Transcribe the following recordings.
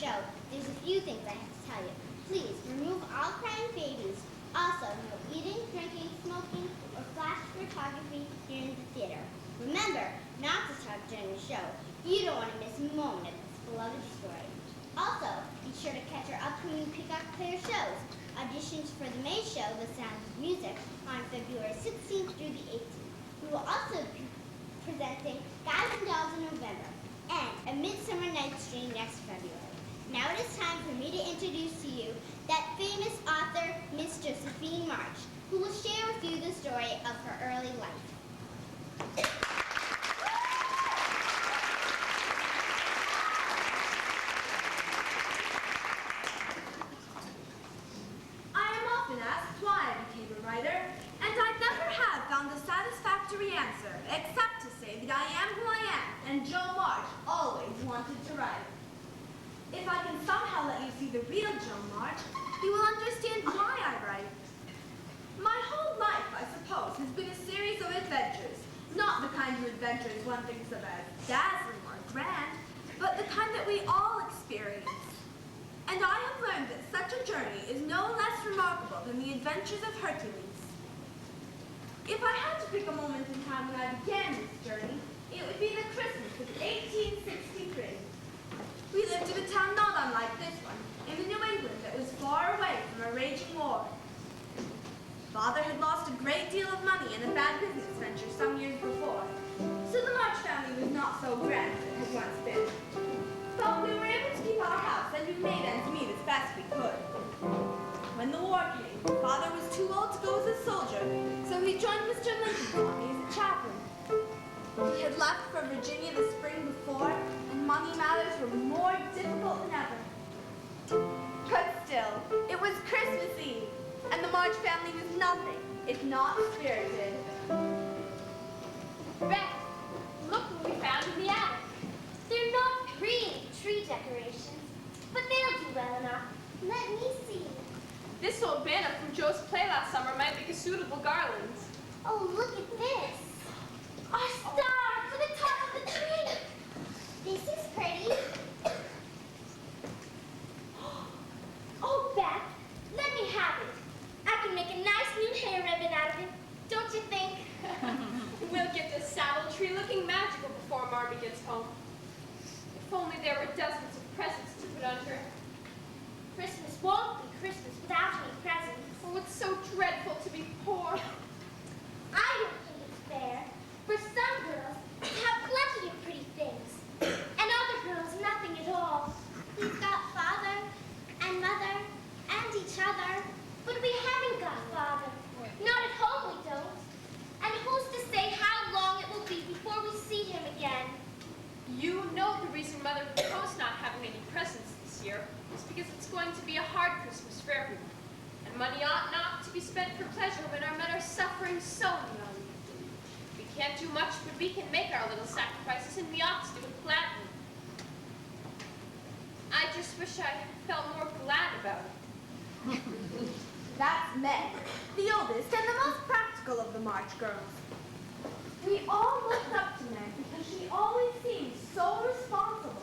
show, there's a few things I have to tell you. Please, remove all crying babies. Also, no eating, drinking, smoking, or flash photography during the theater. Remember not to talk during the show. You don't want to miss a moment of this beloved story. Also, be sure to catch our upcoming Peacock Player shows. Auditions for the May show, The Sound of Music, on February 16th through the 18th. We will also be presenting Guys and Dolls in November and A Midsummer Night's Dream next February. Now it is time for me to introduce to you that famous author, Miss Josephine March, who will share with you the story of her early life. I am often asked why I became a writer, and I never have found a satisfactory answer, except to say that I am who I am, and Jo March always wanted to write. If I can somehow let you see the real Jo March, you will understand why I write. My whole life, I suppose, has been a series of adventures. Not the kind of adventures one thinks of as dazzling or grand, but the kind that we all experience. And I have learned that such a journey is no less remarkable than the adventures of Hercules. If I had to pick a moment in time when I began this journey, it would be the Christmas of 1863. We lived in a town not unlike this one, in the New England that was far away from a raging war. Father had lost a great deal of money in a bad business venture some years before, so the March family was not so grand as it had once been. But we were able to keep our house, and we made ends meet as best we could. When the war came, Father was too old to go as a soldier, so he joined Mr. Lincoln's army as a chaplain. He had left for Virginia the spring before, and money matters were more difficult than ever. But still, it was Christmas Eve, and the March family was nothing if not spirited. Rex, look what we found in the attic. They're not pretty tree decorations, but they'll do well enough. Let me see. This old banner from Joe's play last summer might make a suitable garland. Oh, look at this. Our star for the top of the tree. This is pretty. Oh, Beth, let me have it. I can make a nice new hair ribbon out of it, don't you think? We'll get this saddle tree looking magical before Marmy gets home. If only there were dozens of presents to put under. Christmas won't be Christmas without any presents. Oh, it's so dreadful to be poor. I don't think it's fair for some girls to have plenty of pretty things, and other girls nothing at all. We've got father and mother and each other, but we haven't got father. Not at home we don't. And who's to say how long it will be before we see him again? You know the reason Mother proposed not having any presents this year is because it's going to be a hard Christmas for everyone. And money ought not to be spent for pleasure when our men are suffering so young. We can't do much, but we can make our little sacrifices, and we ought to do it gladly. I just wish I felt more glad about it. That's Meg, the oldest and the most practical of the March girls. We all looked up to Meg because she always seemed so responsible.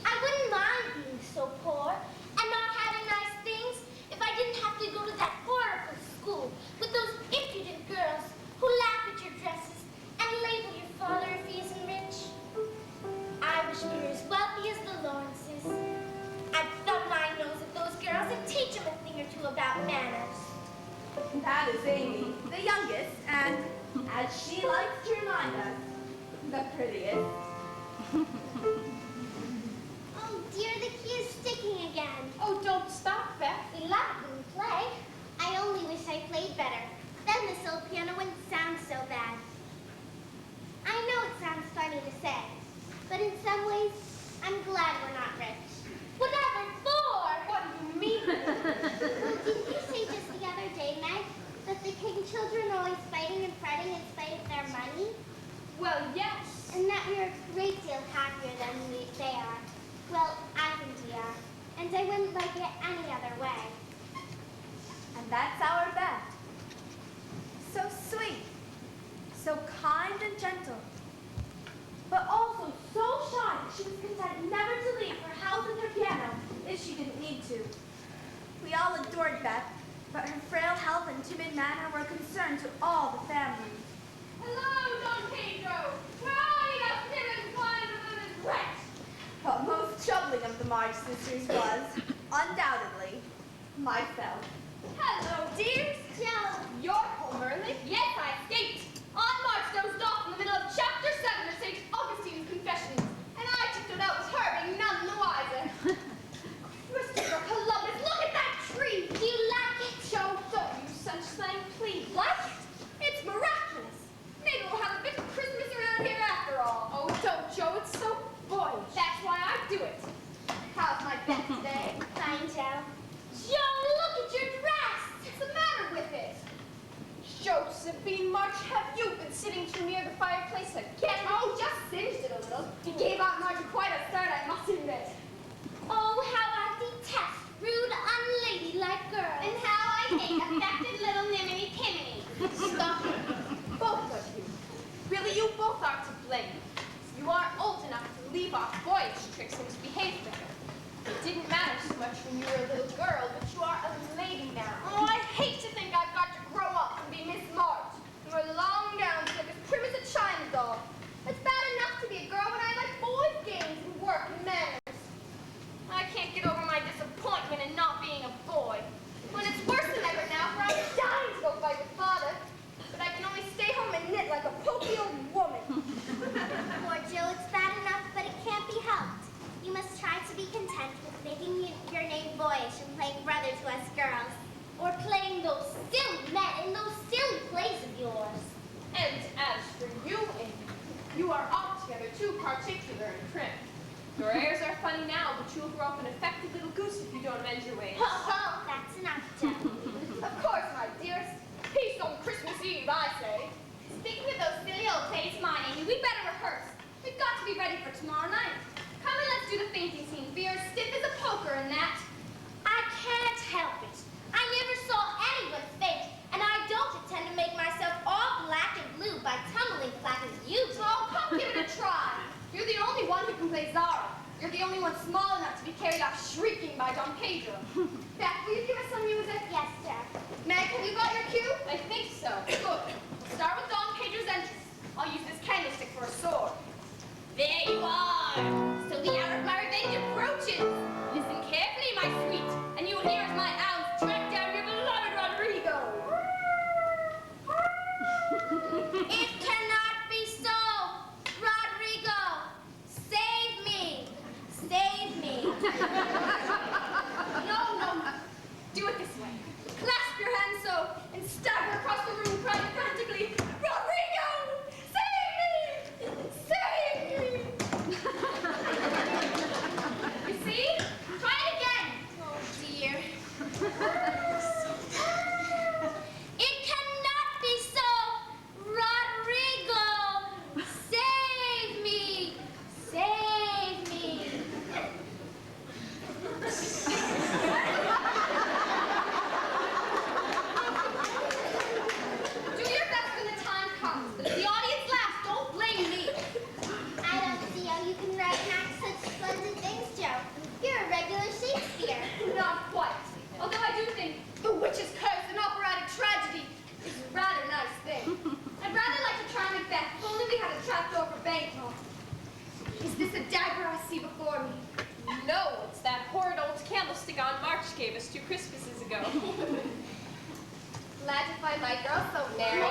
I wouldn't mind being so poor and not having nice things if I didn't have to go to that horrible school with those impudent girls who laugh at your dresses and label your father if he isn't rich. I wish we were as wealthy as the Lawrences. I'd thumb my nose at those girls and teach them a thing or two about manners. That is Amy, the youngest, and, as she likes to remind us, the prettiest. Oh dear, the key is sticking again. Oh, don't stop, Beth. We love it when we play. I only wish I played better. Then this old piano wouldn't sound so bad. I know it sounds funny to say, but in some ways, I'm glad we're not rich. Whatever for? What do you mean? Well, didn't you say just the other day, Meg, that the king children are always fighting and fretting in spite of their money? Well, yes. And that we're a great deal happier than they are. Well, I think we are. And I wouldn't like it any other way. And that's our Beth. So sweet, so kind and gentle, but also so shy that she was content never to leave her house as she didn't need to. We all adored Beth, but her frail health and timid manner were a concern to all the family. Hello, Don Pedro. Where are you now, timid, blind, and wretch? But most troubling of the March sisters was, undoubtedly, myself. Hello, dears. Joe. You're home early? Yes, I escaped. On March dozed off in the middle of chapter 7 of St. Augustine's Confessions, and I tiptoed out with her being none the wiser. Christopher Columbus, look at that tree! Do you like it? Joe, don't use such slang, please. Like it? It's miraculous. Maybe we'll have a bit of Christmas around here after all. Oh, don't, Joe. It's so boyish. That's why I do it. How's my Beth today? Fine, Joe. Joe, look at your dress! What's the matter with it? Josephine March, have you been sitting too near the fireplace again? Oh, just singed it a little. You gave Aunt Margie quite a start, I must admit. Oh, how I detest rude, unladylike girls. And how I hate affected little niminy-timiny. Stop it. Both of you. Really, you both are to blame. You are old enough to leave off boyish tricks and to behave better. It didn't matter so much when you were a little girl, but you are a lady now. Oh, I hate to think I've got to grow up and be Miss March. And wear long gowns look as prim as a china doll. It's bad enough to be a girl when I like boys' games and work and manners. I can't get over my disappointment in not being a boy. When it's worse than ever now, for I'm dying to go fight with father. But I can only stay home and knit like a pokey old woman. Poor Jill, it's bad enough, but it can't be helped. You must try to be content with making your name boyish and playing brother to us girls. Or playing those silly men in those silly plays of yours. And as for you, Amy, you are altogether too particular and prim. Your airs are funny now, but you'll grow up an affected little goose if you don't mend your ways. Oh, that's enough, Joe. Of course, my dearest. Peace on Christmas Eve, I say. Speaking of those silly old plays, my Amy, we'd better rehearse. We've got to be ready for tomorrow night. Come and let's do the fainting scene, for you're stiff as a poker in that. I can't help it. I never saw anyone faint, and I don't intend to make myself all black and blue by tumbling flat as you do. Oh, come give it a try. You're the only one who can play Zara. You're the only one small enough to be carried off shrieking by Don Pedro. Beth, will you give us some music? Yes, Jack. Meg, have you got your cue? I think so. Good. We'll start with Don Pedro's entrance. I'll use this candlestick for a sword. There you are. So the hour-flower bench approaches. Listen carefully, my sweet, and you will hear as my hounds track down your beloved Rodrigo. It cannot be so! Rodrigo, save me! Save me! No. Do it this way. Clasp your hands so, and stagger across the room crying frantically, Rodrigo! Save me! Save me! You see? Try it again. Oh, dear. It cannot be so! Rodrigo! Save me! Save me! Do your best when the time comes, but if the audience laughs, don't blame me. I don't see how you can write and act such splendid things, Joe. You're a regular Shakespeare. Not quite. Although I do think The Witch's Curse, an operatic tragedy, is a rather nice thing. I'd rather like to try Macbeth if only we had a trapdoor for banknote. Is this a dagger I see before me? No, it's that horrid old candlestick Aunt March gave us 2 Christmases ago. Glad to find my girl so merry.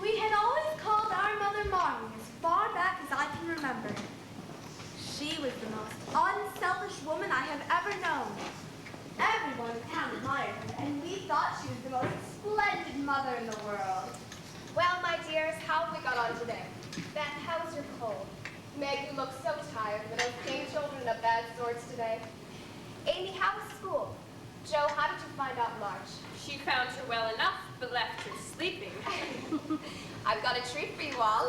We had always called our mother Marmy as far back as I can remember. She was the most unselfish woman I have ever known. Everyone in town admired her, and we thought she was the most splendid mother in the world. Well, my dears, how have we got on today? Beth, how is your cold? Meg, you look so tired. Were those king children of bad sorts today? Amy, how was school? Joe, how did you find out March? She found her well enough, but left her sleeping. I've got a treat for you all.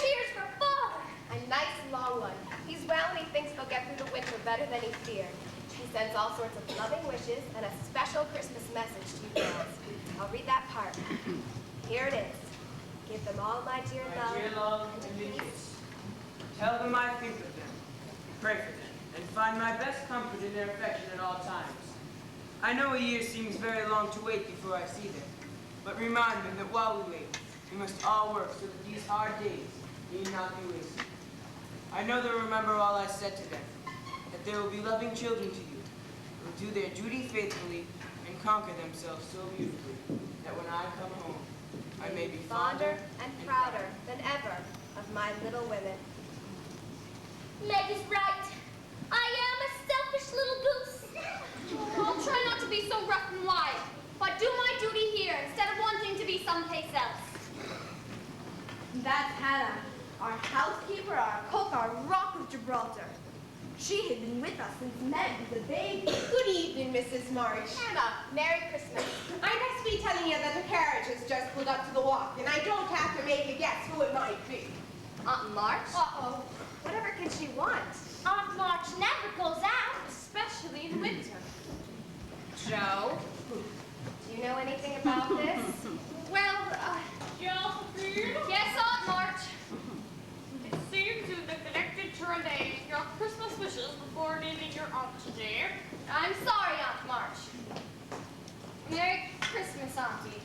Cheers for father! A nice long one. He's well and he thinks he'll get through the winter better than he feared. He sends all sorts of loving wishes and a special Christmas message to you girls. I'll read that part. Here it is. Give them all my dear love. My dear love and peace. Tell them I think of them, pray for them, and find my best comfort in their affection at all times. I know a year seems very long to wait before I see them, but remind them that while we wait, we must all work so that these hard days need not be wasted. I know they'll remember all I said to them, that they will be loving children to you, who will do their duty faithfully and conquer themselves so beautifully, that when I come home, I may be Fonder and prouder than ever of my little women. Meg is right. I am a selfish little goose. I'll try not to be so rough and wide, but do my duty here instead of wanting to be someplace else. That's Hannah, our housekeeper, our cook, our rock of Gibraltar. She had been with us since Meg was a baby. Good evening, Mrs. March. Hannah, Merry Christmas. I must be telling you that a carriage has just pulled up to the walk, and I don't have to make a guess who it might be. Aunt March? Uh-oh. Whatever can she want? Aunt March never goes out. Especially in winter. Joe, do you know anything about this? Well, Josephine? yes, Aunt March. It seems you've neglected to relay your Christmas wishes before leaving your aunt today. I'm sorry, Aunt March. Merry Christmas, Auntie.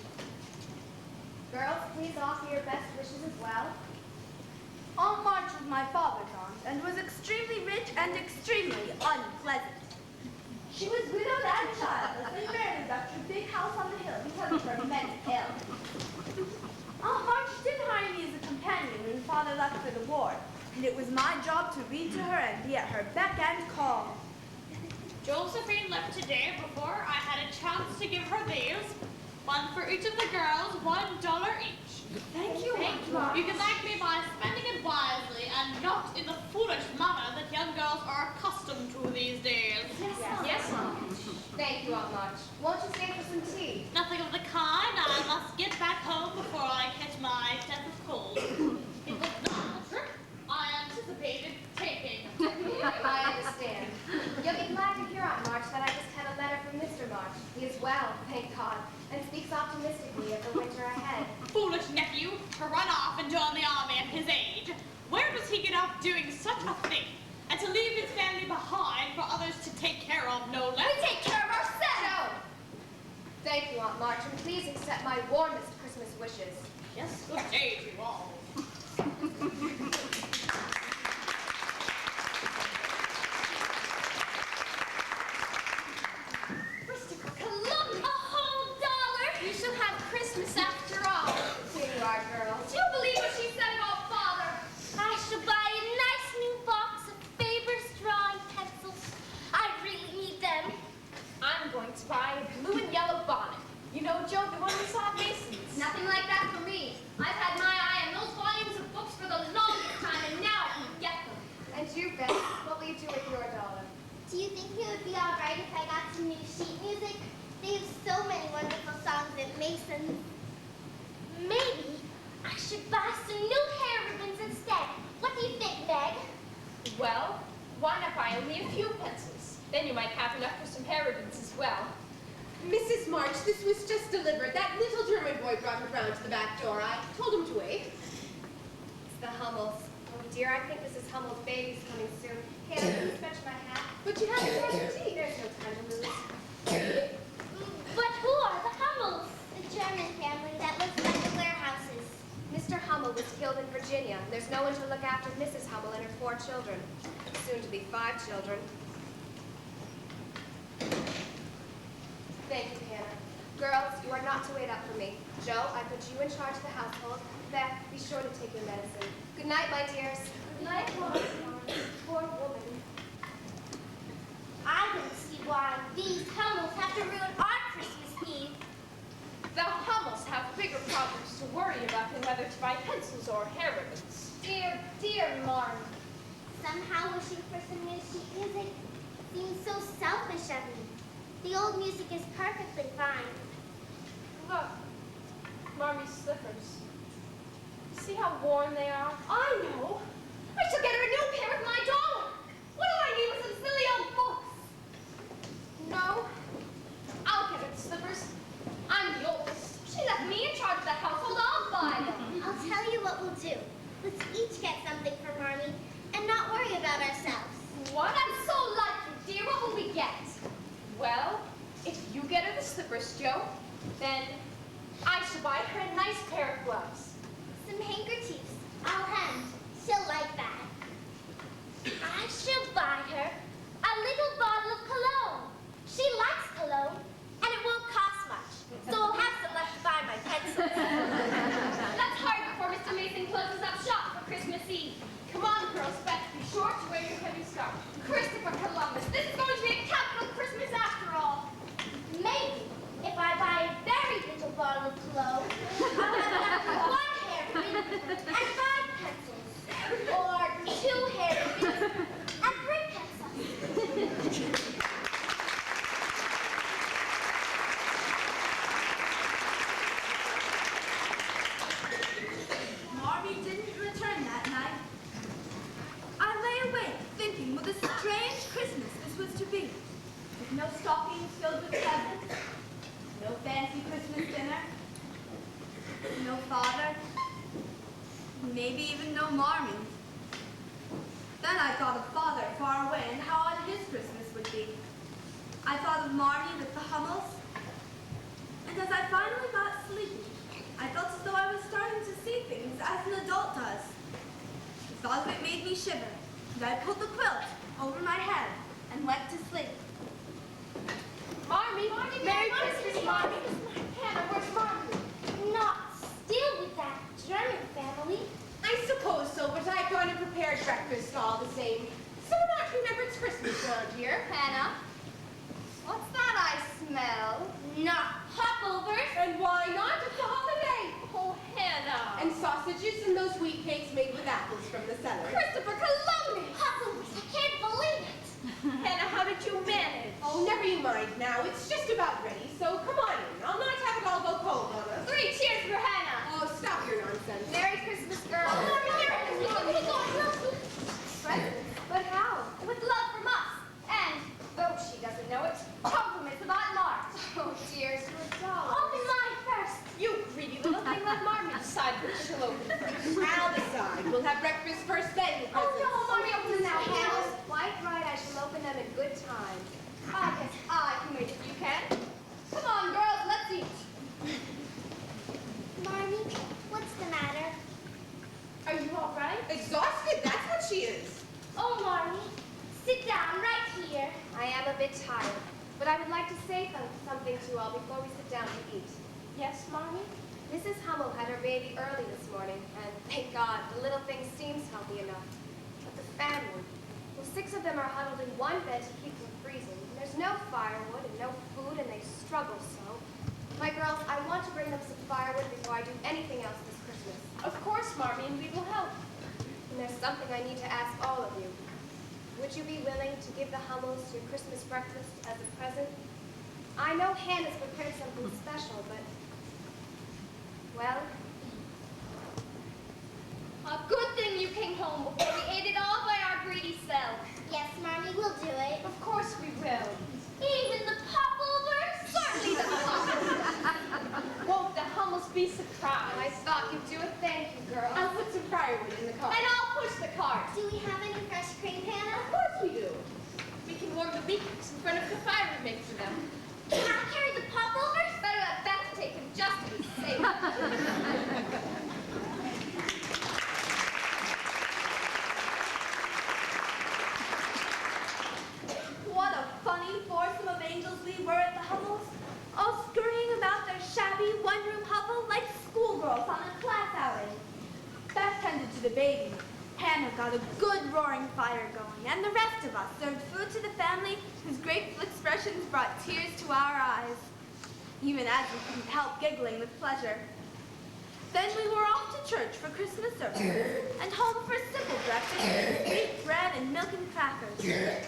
Girls, please offer your best wishes as well. Aunt March was my father's aunt and was extremely rich and extremely unpleasant. She was widowed and childless and rarely left her big house on the hill because of her immense ill. Aunt March did hire me as a companion when father left for the war, and it was my job to read to her and be at her beck and call. Josephine left today before I had a chance to give her these. One for each of the girls, $1 each. Thank you, Aunt March. You can thank me by spending it wisely and not in the foolish manner that young girls are accustomed to these days. Yes, Aunt. Thank you, Aunt March. Won't you stay for some tea? Nothing of the kind. I must get back home before I catch my death of cold. It was not the trip I anticipated taking. I understand. You'll be glad to hear, Aunt March, that I just had a letter from Mr. March. He is well, thank God, and speaks optimistically of the winter ahead. Foolish nephew to run off and join the army at his age. Where does he get off doing such a thing? And to leave his family behind for others to take care of, no less? We take care of ourselves. Thank you, Aunt March, and please accept my warmest Christmas wishes. Yes, good day to you all. Look, a whole $1. You shall have Christmas after all. Here you are, girls. Do you believe what she said about Father? I shall buy a nice new box of Faber's drawing pencils. I really need them. I'm going to buy a blue and yellow bonnet. You know, Joe, the one we saw at Mason's. Nothing like that for me. I've had my eye on those volumes of books for the longest time, and now I can get them. And you, Beth, what will you do with your $1? Do you think it would be all right if I got some new sheet music? They have so many wonderful songs at Mason's. Maybe I should buy some new hair ribbons instead. What do you think, Meg? Well, why not buy only a few pencils? Then you might have enough for some hair ribbons as well. Mrs. March, this was just delivered. That little German boy brought it round to the back door. I told him to wait. It's the Hummels. Oh, dear, I think Mrs. Hummel's baby's coming soon. Hannah, please fetch my hat. But you haven't had your tea. There's no time to lose. But who are the Hummels? The German family that lives by the warehouses. Mr. Hummel was killed in Virginia. There's no one to look after Mrs. Hummel and her 4 children. Soon to be 5 children. Thank you, Hannah. Girls, you are not to wait up for me. Joe, I put you in charge of the household. Beth, be sure to take your medicine. Good night, my dears. Good night, Mom. Poor woman. I don't see why these Hummels have to ruin our Christmas Eve. The Hummels have bigger problems to worry about than whether to buy pencils or hair ribbons. Dear, dear Mom. Somehow wishing for some new sheet music seems so selfish of me. The old music is perfectly fine. Look, Mommy's slippers. See how worn they are? I know. I shall get her a new pair with my $1. What do I need with some silly old books? No, I'll get her the slippers. I'm the oldest. She left me in charge of the household. I'll buy them. I'll tell you what we'll do. Let's each get something for Marmee and not worry about ourselves. What? That's so like you, dear. What will we get? Well, if you get her the slippers, Joe, then I shall buy her a nice pair of gloves. Some handkerchiefs. I'll hand. She'll like that. I shall buy her a little bottle of cologne. She likes cologne, and it won't cost much. So I'll have some left to buy my pencils. Let's hurry before Mr. Mason closes up shop for Christmas Eve. Come on, girls, Beth, be sure to wear your heavy scarf. Christopher Columbus, this is going to be a capital Christmas after all. Maybe if I buy a very little bottle of cologne, I'll have enough for one hairpin and 5 pencils, or 2 hairpins and 3 pencils. Marmy didn't return that night. I lay awake thinking what a strange Christmas this was to be. With no stockings filled with presents, no fancy Christmas dinner, no father, maybe even no Marmy. Then I thought of father far away and how odd his Christmas would be. I thought of Marmy with the Hummels, and as I finally got sleepy, I felt as though I was starting to see things as an adult does. The thought of it made me shiver, and I pulled the quilt over my head and went to sleep. Marmy, Merry Christmas, Marmy. Hannah, where's Marmy? Not still with that German family. I suppose so, but I've gone and prepared breakfast all the same. So not remember it's Christmas around here. Hannah, what's that I smell? Not popovers. And why not? It's a holiday. Oh, Hannah. And sausages and those wheat cakes made with apples from the cellar. Christopher Columbus! Popovers, I can't believe it. Hannah, how did you manage? Oh, never you mind now. It's just about ready, so come on in. I'll not have it all go cold on us. 3 cheers for Hannah! Oh, stop your nonsense. Merry Christmas, girls! Presents? But how? With love from us. And, though she doesn't know it, compliments about March. Oh, dear, you're a doll. Open mine first. You greedy little thing, let Marmy decide which she'll open first. I'll decide. We'll have breakfast first, then the presents. Oh, no, Mommy, open now. Hannah's quite right. I shall open them in good time. I guess I can wait if you can. Come on, girls, let's eat. Marmy, what's the matter? Are you all right? Exhausted, that's what she is. Oh, Marmy, sit down right here. I am a bit tired, but I would like to say something to you all before we sit down to eat. Yes, Marmy? Mrs. Hummel had her baby early this morning, and thank God, the little thing seems healthy enough. But the family, well, 6 of them are huddled in one bed to keep from freezing. And there's no firewood and no food, and they struggle so. My girls, I want to bring them some firewood before I do anything else this Christmas. Of course, Marmy, and we will help. And there's something I need to ask all of you. Would you be willing to give the Hummels your Christmas breakfast as a present? I know Hannah's prepared something special, but, well, A good thing you came home before we ate it all by our greedy selves. Yes, Marmy, we'll do it. Of course we will. Even the popovers? Certainly the Won't the Hummels be surprised? I thought you'd do it. Thank you, girls. I'll put some firewood in the car. And I'll push the cart. Do we have any fresh cream, Hannah? Of course we do. We can warm the leeks in front of the fire we make for them. Can I carry the popovers? Better let Beth take him just to be safe. What a funny foursome of angels we were at the Hummels, all scurrying about their shabby one-room hovel like schoolgirls on a class outing. Beth tended to the baby. Hannah got a good roaring fire going, and the rest of us served food to the family whose grateful expressions brought tears to our eyes, even as we couldn't help giggling with pleasure. Then we were off to church for Christmas services, and home for a simple breakfast with sweet bread and milk and crackers.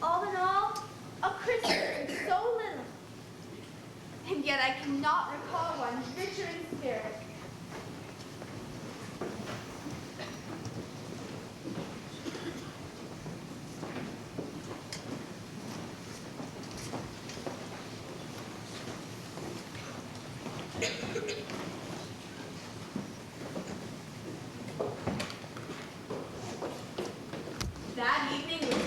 All in all, a Christmas with so little. And yet I cannot recall one richer in spirit. That evening was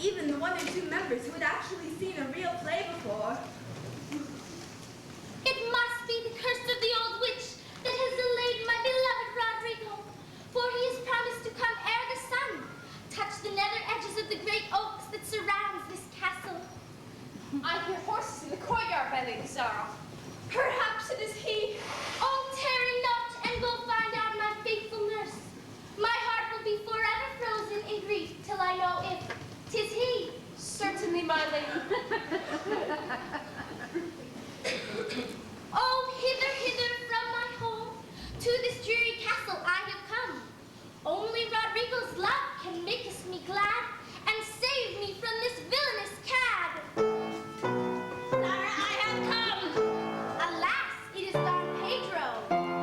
Even the one or two members who had actually seen a real play before. It must be the curse of the old witch that has delayed my beloved Rodrigo, for he has promised to come ere the sun touch the nether edges of the great oaks that surrounds this castle. I hear horses in the courtyard, my Lady Zara. Perhaps it is he. Oh, tarry not and go find out my faithful nurse. My heart will be forever frozen in grief till I know if 'tis he. Certainly, my lady. Oh, hither, hither from my home, to this dreary castle I have come. Only Rodrigo's love can make us me glad and save me from this villainous cad. Zara, I have come. Alas, it is Don Pedro,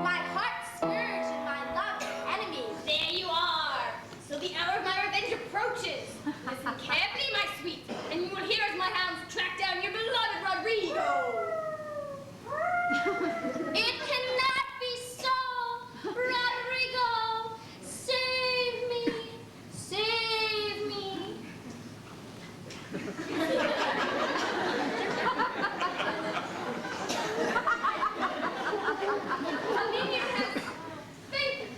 my heart's scourge and my love's enemy. There you are. So the hour of my revenge approaches. Listen carefully, my sweet, and you will hear as my hounds track down your beloved Rodrigo. It cannot be so. Rodrigo, save me, save me. Convenience has faith.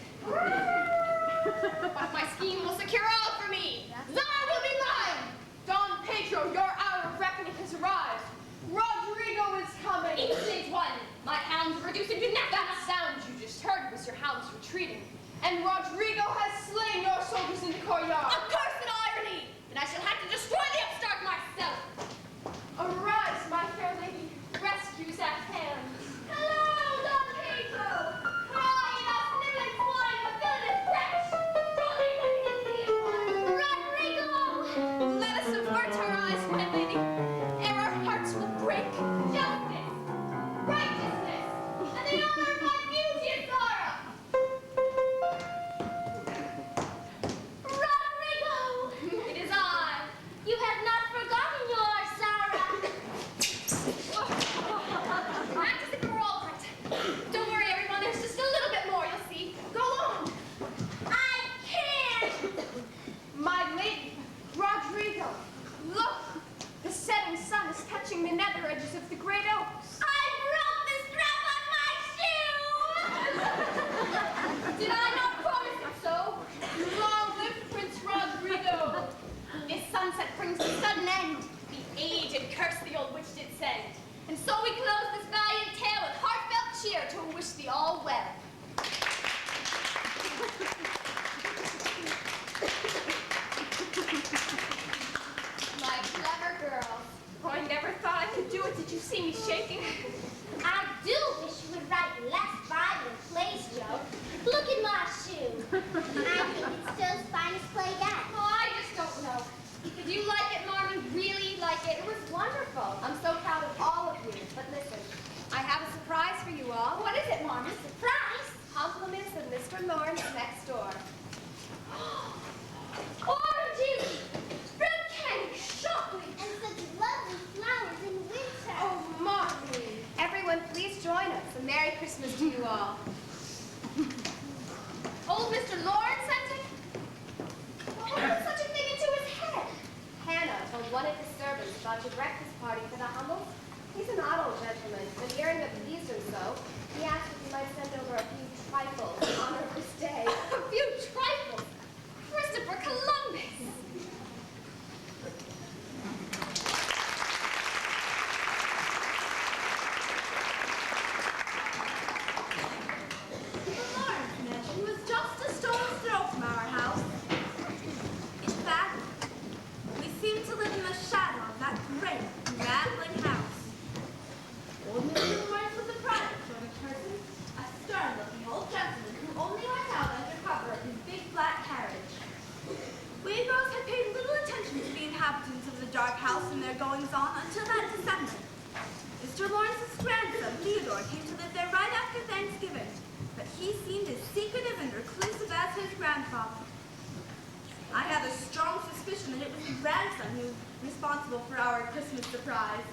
But my scheme will secure all for me. Zara will be mine. Don Pedro, your hour of reckoning has arrived. Rodrigo is coming. Instant one. My hounds reduce into nothing. That sound you just heard was your hounds retreating. And Rodrigo has slain your soldiers in the courtyard. Accursed irony! Then I shall have to destroy the upstart myself. Arise, my fair lady. Rescue's at hand. Hello, Don Pedro. Cry, thou sniveling swine, the villainous wretch. Rodrigo! Let us avert our eyes, my lady, ere our hearts will break. Justice, righteousness, and the honor of my beauty and Zara. Rodrigo! It is I. You have not forgotten your Zara. Act as if it were all right. Don't worry, everyone. There's just a little bit more, you'll see. Go on. I can't. My lady, Rodrigo, look! The setting sun is touching the nether edges of the great oaks. I broke the strap on my shoe. Did I not promise it so? Long live Prince Rodrigo! This sunset brings a sudden end. The aged curse the old witch did send. And so we close this valiant tale with heartfelt cheer to wish thee all well. My clever girl. Oh, I never thought I could do it. Did you see me shaking? I do wish you would write less violent plays, Joe. Look at my shoe. I think it's still as fine as play yet. Oh, I just don't know. Did you like it, Marmon? Really like it? It was wonderful. I'm so proud of all of you. But listen, I have a surprise for you all. What is it, Marmon? Surprise! Compliments of Mr. Lawrence next door. Oranges! Fruit candy! Chocolate! And such lovely flowers in winter! Oh, Mommy. Everyone, please join us. A Merry Christmas to you all. Old Mr. Lawrence sent it? Who put such a thing into his head? Hannah told one of his servants about your breakfast party for the Hummels. He's an odd old gentleman, and hearing that pleased him so, he asked if he might send over a few trifles in honor of his day. A few trifles. Christopher Columbus. The Lawrence mansion was just a stone's throw from our house. In fact, we seemed to live in the shadow of that great, rambling house. Old Mr. Lawrence was a private sort of person, a stern-looking old gentleman who only went out under cover of his big flat carriage. We girls had paid little attention to the inhabitants of the dark house and their goings-on until that December. Mr. Lawrence's grandson, Theodore, came to live there right after Thanksgiving, but he seemed as secretive and reclusive as his grandfather. I have a strong suspicion that it was his grandson who was responsible for our Christmas surprise.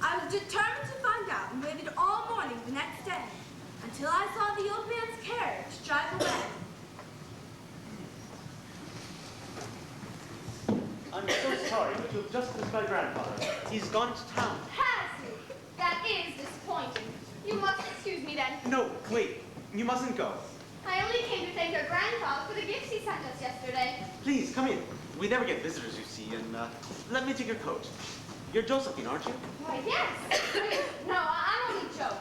I was determined to find out and waited all morning the next day until I saw the old man's carriage drive away. I'm so sorry, but you've just missed my grandfather. He's gone to town. Has he? That is disappointing. You must excuse me then. No, wait. You mustn't go. I only came to thank your grandfather for the gifts he sent us yesterday. Please, come in. We never get visitors, you see, and let me take your coat. You're Josephine, aren't you? Why, yes. No, I'm only Joe.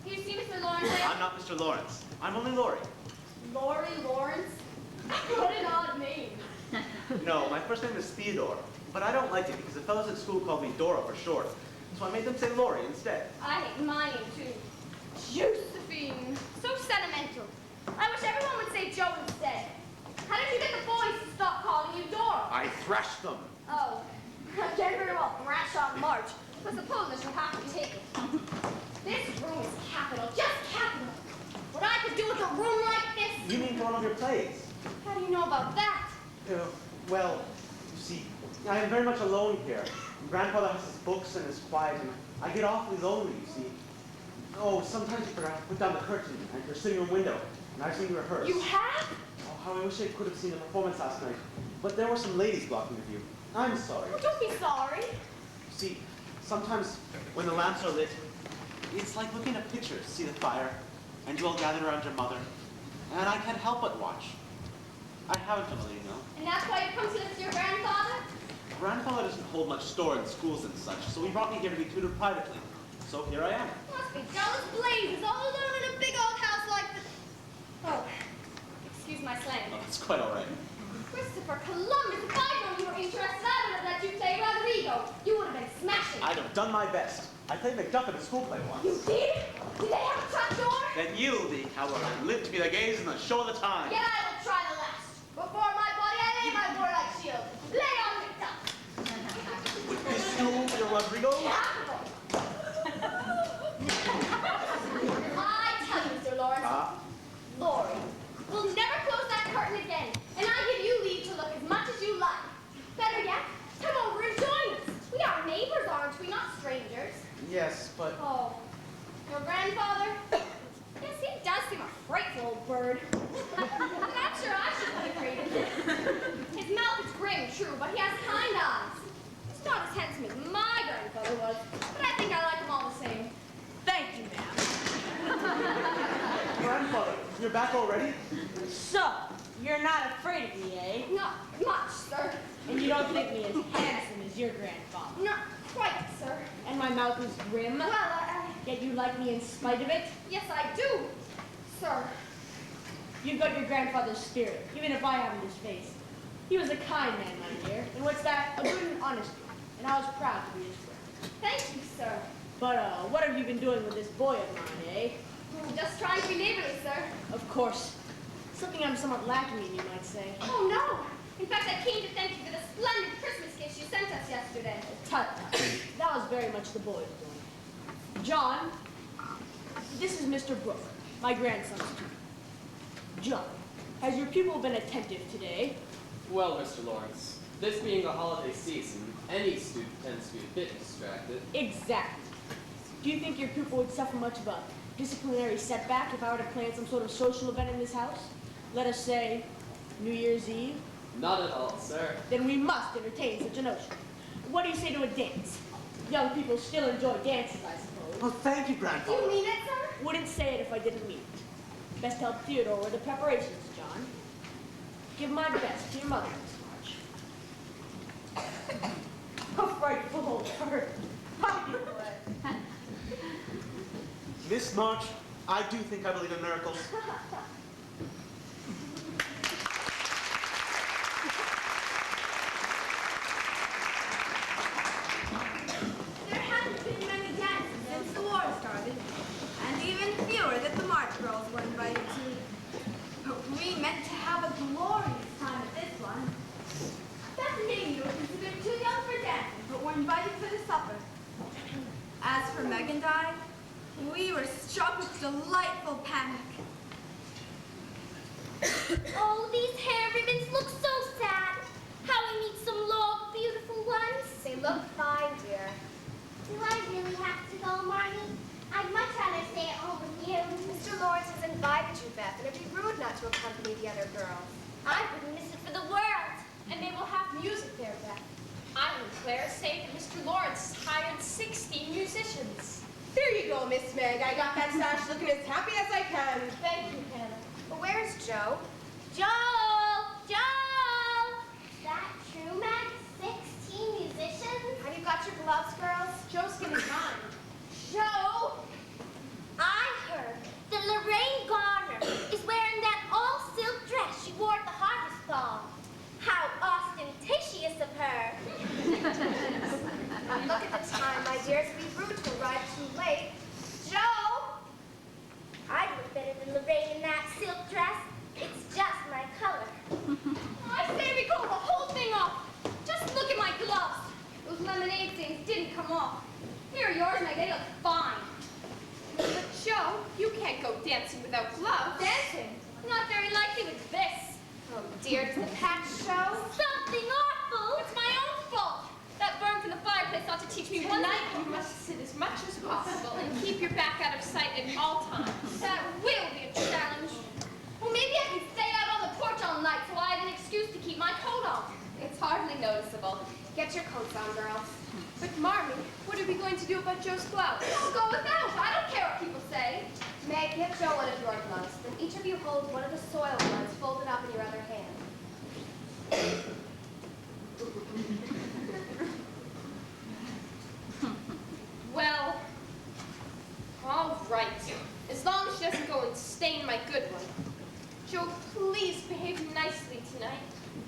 You see Mr. Lawrence there? I'm not Mr. Lawrence. I'm only Laurie. Laurie Lawrence? What an odd name. No, my first name is Theodore, but I don't like it because the fellows at school called me Dora for short. So I made them say Laurie instead. I hate my name too. Josephine. So sentimental. I wish everyone would say Joe instead. How did you get the boys to stop calling you Dora? I thrashed them. Oh, I can't very well thrash on March, but suppose I shall have to take it. This room is capital, just capital. What I could do with a room like this. You mean for one of your plays? How do you know about that? Well, you see, I am very much alone here. Grandfather has his books and is quiet, and I get awfully lonely, you see. Oh, sometimes you forgot to put down the curtain at your sitting room window, and I've seen you rehearse. You have? Oh, how I wish I could have seen the performance last night. But there were some ladies blocking the view. I'm sorry. Oh, don't be sorry. You see, sometimes when the lamps are lit, it's like looking at pictures. See the fire, and you all gather around your mother, and I can't help but watch. I haven't a million, you know. And that's why you come to visit your grandfather? Grandfather doesn't hold much store in schools and such, so he brought me here to be tutored privately. So here I am. Must be jealous blazes all alone in a big old house like this. Oh, excuse my slang. Oh, it's quite all right. Christopher Columbus, if I'd known you were interested, I would have let you play Rodrigo. You would have been smashing. I'd have done my best. I played Macduff at a school play once. You did? Did they have a trapdoor? Then you'll be, however, live to be the gaze and the show of the time. Yet I will try the last. Before my body, I lay my warlike shield. Lay on Macduff. With this duel for your Rodrigo? Capital. I tell you, Mr. Lawrence. Laurie, we'll never close that curtain again, and I give you leave to look as much as you like. Better yet, come over and join us. We are neighbors, aren't we? Not strangers. Yes, but... Oh, your grandfather? Yes, he does seem a frightful old bird. I'm not sure I should be afraid of him. His mouth is grim, true, but he has kind eyes. He's not as handsome as my grandfather was, but I think I like him all the same. Thank you, ma'am. Grandfather, you're back already? So, you're not afraid of me, eh? Not much, sir. And you don't think me as handsome as your grandfather? Not quite, sir. And my mouth is grim? Well, Yet you like me in spite of it? yes, I do, sir. You've got your grandfather's spirit, even if I haven't his face. He was a kind man, my dear, and what's that? A good and honest one, and I was proud to be his friend. Thank you, sir. But, what have you been doing with this boy of mine, eh? Just trying to be neighborly, sir. Of course. Something I'm somewhat lacking in, you might say. Oh, no. In fact, I came to thank you for the splendid Christmas gifts you sent us yesterday. Tut, that was very much the boy's doing. John, this is Mr. Brooke, my grandson's tutor. John, has your pupil been attentive today? Well, Mr. Lawrence, this being a holiday season, any student tends to be a bit distracted. Exactly. Do you think your pupil would suffer much of a disciplinary setback if I were to plan some sort of social event in this house? Let us say, New Year's Eve? Not at all, sir. Then we must entertain such a notion. What do you say to a dance? Young people still enjoy dances, I suppose. Well, thank you, Do Grandfather. you mean it, sir? Wouldn't say it if I didn't mean it. Best help Theodore with the preparations, John. Give my best to your mother, Miss March. A frightful old bird. How do you play? Miss March, I do think I believe in miracles. There hadn't been many dances since the war started, and even fewer that the March girls were invited to. But we meant to have a glorious time at this one. Beth and Amy were considered too young for dancing, but were invited for the supper. As for Meg and I, we were struck with delightful panic. Oh, these hair ribbons look so sad. How we need some long, beautiful ones. They look fine, dear. Do I really have to go, Marnie? I'd much rather stay at home with you. Mr. Lawrence has invited you, Beth, and it'd be rude not to accompany the other girls. I wouldn't miss it for the world. And they will have music there, Beth. Claire, say that Mr. Lawrence has hired 60 musicians. There you go, Miss Meg. I got that sash looking as happy as I can. Thank you, Hannah. But where's Joe? Joel! Joel! Is that true, Max? 16 musicians? Have you got your gloves, girls? Joe's getting mine. Joe! I heard that Lorraine Garner is wearing that all-silk dress she wore at the harvest ball. How ostentatious of her. Look at the time, my dear. It'd be rude to arrive too late. Joe! I'd look better than Lorraine in that silk dress. It's just my color. I say we call the whole thing off. Just look at my gloves. Those lemonade things didn't come off. Here are yours, Meg. They look fine. But Joe, you can't go dancing without gloves. Dancing? Not very likely with this. Oh, dear. Does the patch show? Something awful. It's my own fault. That burn from the fireplace ought to teach me one Tonight thing. you must sit as much as possible and keep your back out of sight at all times. That will be a challenge. Well, maybe I can stay out on the porch all night so I have an excuse to keep my coat on. It's hardly noticeable. Get your coats on, girls. But Marmee, what are we going to do about Joe's gloves? I'll go without. I don't care what people say. Meg, give Joe one of your gloves. Then each of you hold one of the soiled ones folded up in your other hand. Well, all right. As long as she doesn't go and stain my good one. Joe, please behave nicely tonight.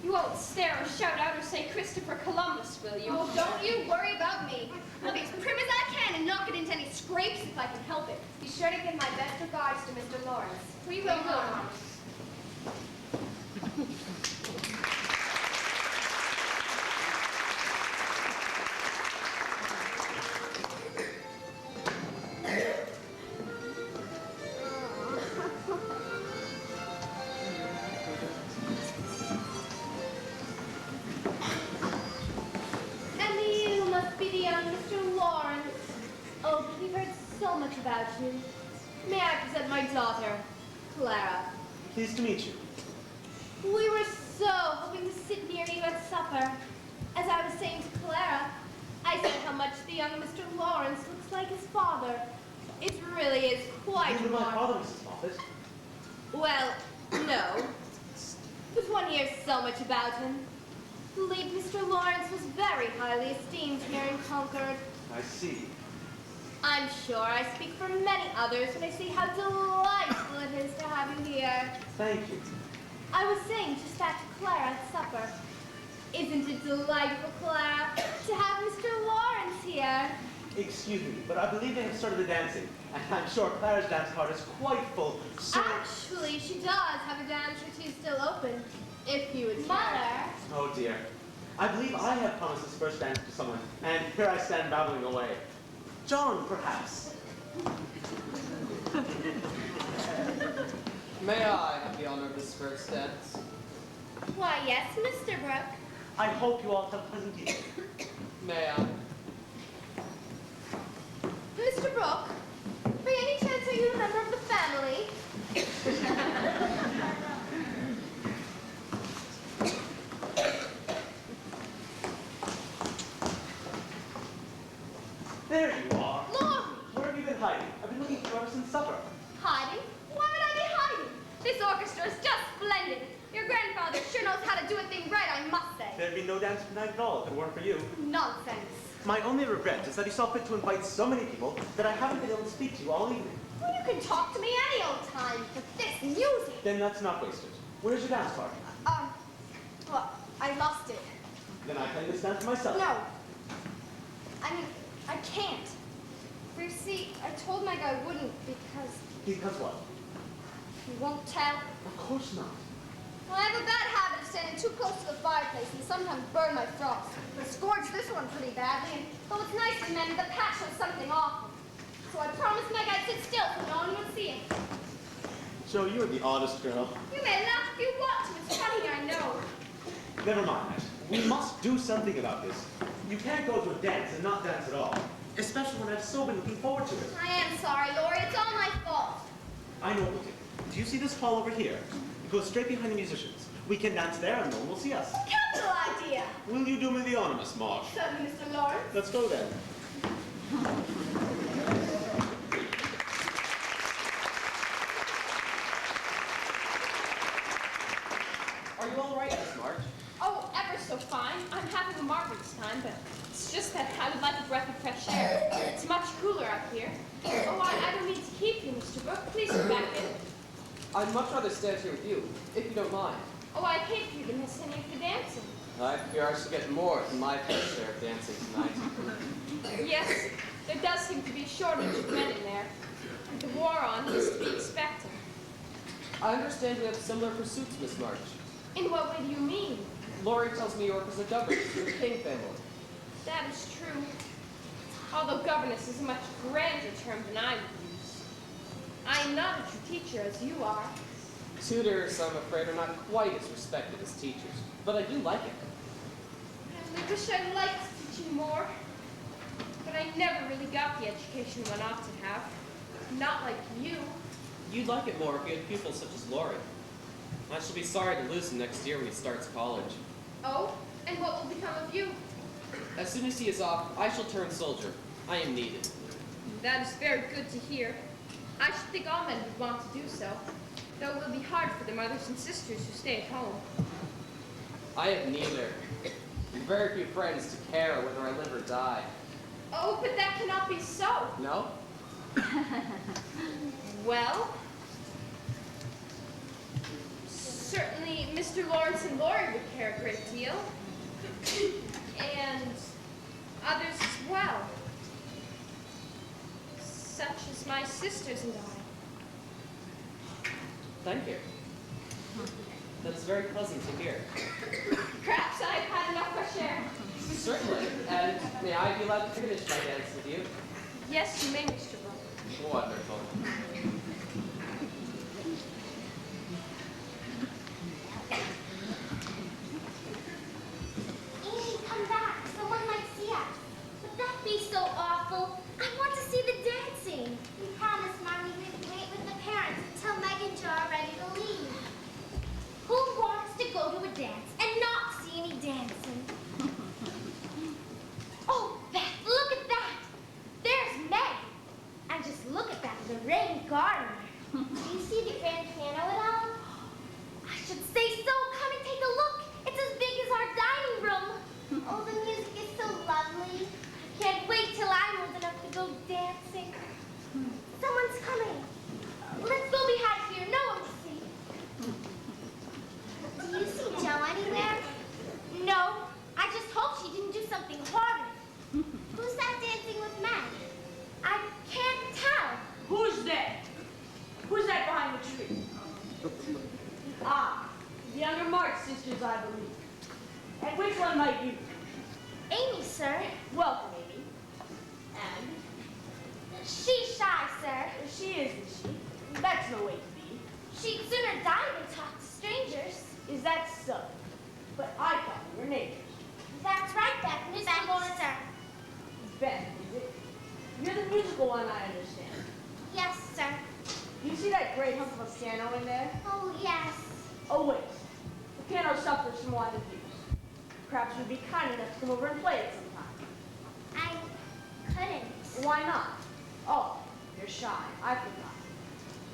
You won't stare or shout out or say Christopher Columbus, will you? Oh, don't you worry about me. I'll be as prim as I can and not get into any scrapes if I can help it. Be sure to give my best regards to Mr. Lawrence. We will, Mom. And you must be the young Mr. Lawrence. Oh, we've heard so much about you. May I present my daughter, Clara? Pleased to meet you. We were so hoping to sit near you at supper. As I was saying to Clara, I said how much the young Mr. Lawrence looks like his father. It really is quite You were my remarkable. father, Mrs. Moffat. Well, no. But one hears so much about him. The late Mr. Lawrence was very highly esteemed here in Concord. I see. I'm sure I speak for many others when I say how delightful it is to have you here. Thank you. I was saying just that to Clara at supper. Isn't it delightful, Clara, to have Mr. Lawrence here? Excuse me, but I believe they have started the dancing. And I'm sure Clara's dance card is quite full, so... Actually, she does have a dance or two still open, if you would care. Mother. Oh dear. I believe I have promised this first dance to someone, and here I stand babbling away. John, perhaps. May I have the honor of this first dance? Why, yes, Mr. Brooke. I hope you all have a pleasant evening. May I? Mr. Brooke, by any chance are you a member of the family? There you are. Laurie! Where have you been hiding? I've been looking for you ever since supper. Hiding? Why would I be hiding? This orchestra is just splendid. Your grandfather sure knows how to do a thing right, I must say. There'd be no dance tonight at all if it weren't for you. Nonsense. My only regret is that you saw fit to invite so many people that I haven't been able to speak to you all evening. Well, you can talk to me any old time, but this music. Then that's not wasted. Where's your dance card? Well, I lost it. Then I play this dance myself. No. I mean, I can't. For you see, I told Meg I wouldn't because Because what? he won't tell. Of course not. Well, I have a bad habit of standing too close to the fireplace and sometimes burn my frocks. I scorched this one pretty badly, and though it's nice to mend, the patch was something awful. So I promised Meg I'd sit still so no one would see it. Joe, you're the oddest girl. You may laugh if you want to. It's funny, I know. Never mind. We must do something about this. You can't go to a dance and not dance at all. Especially when I've so been looking forward to it. I am sorry, Laurie. It's all my fault. I know what to do. Do you see this hall over here? It goes straight behind the musicians. We can dance there and no one will see us. Capital idea! Will you do me the honor, Miss Marsh? Certainly, Mr. Lawrence. Let's go then. Are you all right, Miss March? Oh, ever so fine. I'm having a marvelous time, but it's just that I would like a breath of fresh air. It's much cooler up here. Oh, I don't mean to keep you, Mr. Brooke. Please come back in. I'd much rather stand here with you, if you don't mind. Oh, I'd hate for you to miss any of the dancing. I fear I shall get more than my fair share of dancing tonight. Yes, there does seem to be a shortage of men in there. With the war on, he's to be expected. I understand you have similar pursuits, Miss March. In what way do you mean? Laurie tells me York is a governess in the King family. That is true. Although governess is a much grander term than I would use. I am not a true teacher as you are. Tutors, I'm afraid, are not quite as respected as teachers, but I do like it. I only wish I liked teaching more. But I never really got the education one ought to have. Not like you. You'd like it more if you had pupils such as Laurie. I shall be sorry to lose him next year when he starts college. Oh? And what will become of you? As soon as he is off, I shall turn soldier. I am needed. That is very good to hear. I should think all men would want to do so, though it will be hard for the mothers and sisters who stay at home. I have neither. Very few friends to care whether I live or die. Oh, but that cannot be so. No? Well, certainly Mr. Lawrence and Laurie would care a great deal. And others as well. Such as my sisters and I. Thank you. That is very pleasant to hear. Perhaps I've had enough fresh air. Certainly. And may I be allowed to finish my dance with you? Yes, you may, Mr. Brooke. Wonderful. Amy, come back. Someone might see us. Would that be so awful? I want to see the dancing. We promised Mommy we'd wait with the parents until Meg and Joe are ready to leave. Who wants to go to a dance and not see any dancing? Oh, Beth, look at that. There's Meg. And just look at that Lorraine Gardner. Do you see the grand piano at all? I should say so. Come and take a look. It's as big as our dining room. Oh, the music is so lovely. I can't wait till I'm old enough to go dancing. Someone's coming. Let's go behind here. No one will see. Do you see Joe anywhere? No. I just hope she didn't do something horrid. Who's that dancing with Meg? I can't tell. Who's there? Who's that behind the tree? Ah, the younger March sisters, I believe. And which one might you? Amy, sir. Welcome, Amy. And She's shy, sir. she isn't she? That's no way to be. She'd sooner die than talk to strangers. Is that so? But I thought we were neighbors. That's right, Beth. Mr. Lawrence, sir. Beth, is it? You're the musical one, I understand. Yes, sir. You see that great hunk of a piano in there? Oh, yes. Oh, wait. The piano suffers from want of use. Perhaps you'd be kind enough to come over and play it sometime. I couldn't. Why not? Oh, you're shy. I forgot.